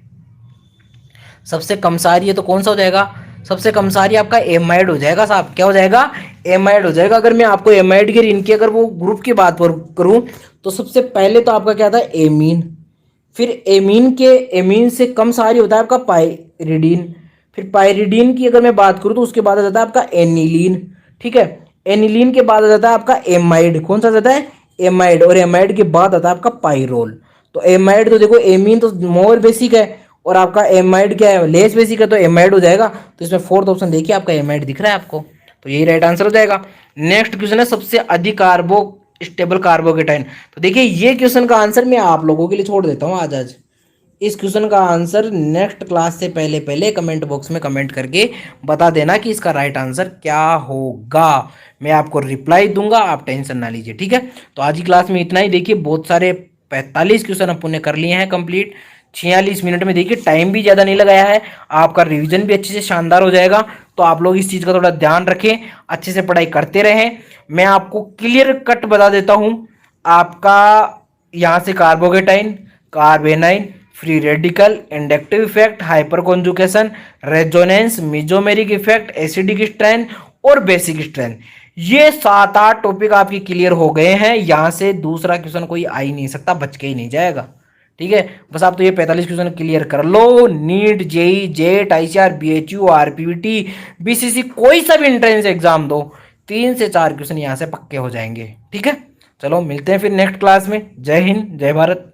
सबसे कम सारी है तो कौन सा हो जाएगा, सबसे कम सारी आपका एमाइड हो जाएगा साहब, क्या हो जाएगा, एमाइड हो जाएगा। अगर मैं आपको एमाइड के इनके अगर वो ग्रुप की बात करूं तो सबसे पहले तो आपका क्या था, एमीन, फिर एमीन के एमीन से कम सारी होता है आपका पायरिडीन, फिर पायरिडीन की अगर मैं बात करूँ तो उसके बाद आ जाता है आपका एनिलीन, ठीक है। एनिलीन के बाद आ जाता है आपका एमाइड, कौन सा जाता है, एमाइड, और एमाइड के बाद आता है आपका पाइरोल। तो एमाइड तो देखो एमीन तो मोर बेसिक है और आपका एमाइड क्या है, लेस बेसिक है, तो एमाइड हो जाएगा। तो इसमें फोर्थ ऑप्शन देखिए आपका एमाइड दिख रहा है आपको, तो यही राइट आंसर हो जाएगा। नेक्स्ट क्वेश्चन है सबसे अधिक कार्बो स्टेबल कार्बोकेटाइन। तो देखिए ये क्वेश्चन का आंसर मैं आप लोगों के लिए छोड़ देता हूँ आज। इस क्वेश्चन का आंसर नेक्स्ट क्लास से पहले पहले कमेंट बॉक्स में कमेंट करके बता देना कि इसका राइट आंसर क्या होगा। मैं आपको रिप्लाई दूंगा, आप टेंशन ना लीजिए, ठीक है। तो आज की क्लास में इतना ही। देखिए बहुत सारे 45 क्वेश्चन अपन ने कर लिए हैं कंप्लीट 46 मिनट में। देखिए टाइम भी ज़्यादा नहीं लगाया है, आपका रिवीजन भी अच्छे से शानदार हो जाएगा। तो आप लोग इस चीज़ का थोड़ा ध्यान रखें, अच्छे से पढ़ाई करते रहें। मैं आपको क्लियर कट बता देता हूँ, आपका यहाँ से carbocation, कार्बेनाइन, free radical, inductive effect, hyper conjugation, resonance, mesomeric effect, acidic strength और बेसिक स्ट्रेंथ, ये 7-8 टॉपिक आपके क्लियर हो गए हैं। यहां से दूसरा क्वेश्चन कोई आ ही नहीं सकता, बच के ही नहीं जाएगा, ठीक है। बस आप तो ये 45 क्वेश्चन क्लियर कर लो। NEET, JEE, JET, ICR, BHU, RPVT, BCC, कोई सा भी एंट्रेंस एग्जाम दो, 3 से 4 क्वेश्चन यहां से पक्के हो जाएंगे, ठीक है। चलो मिलते हैं फिर नेक्स्ट क्लास में। जय हिंद, जय भारत।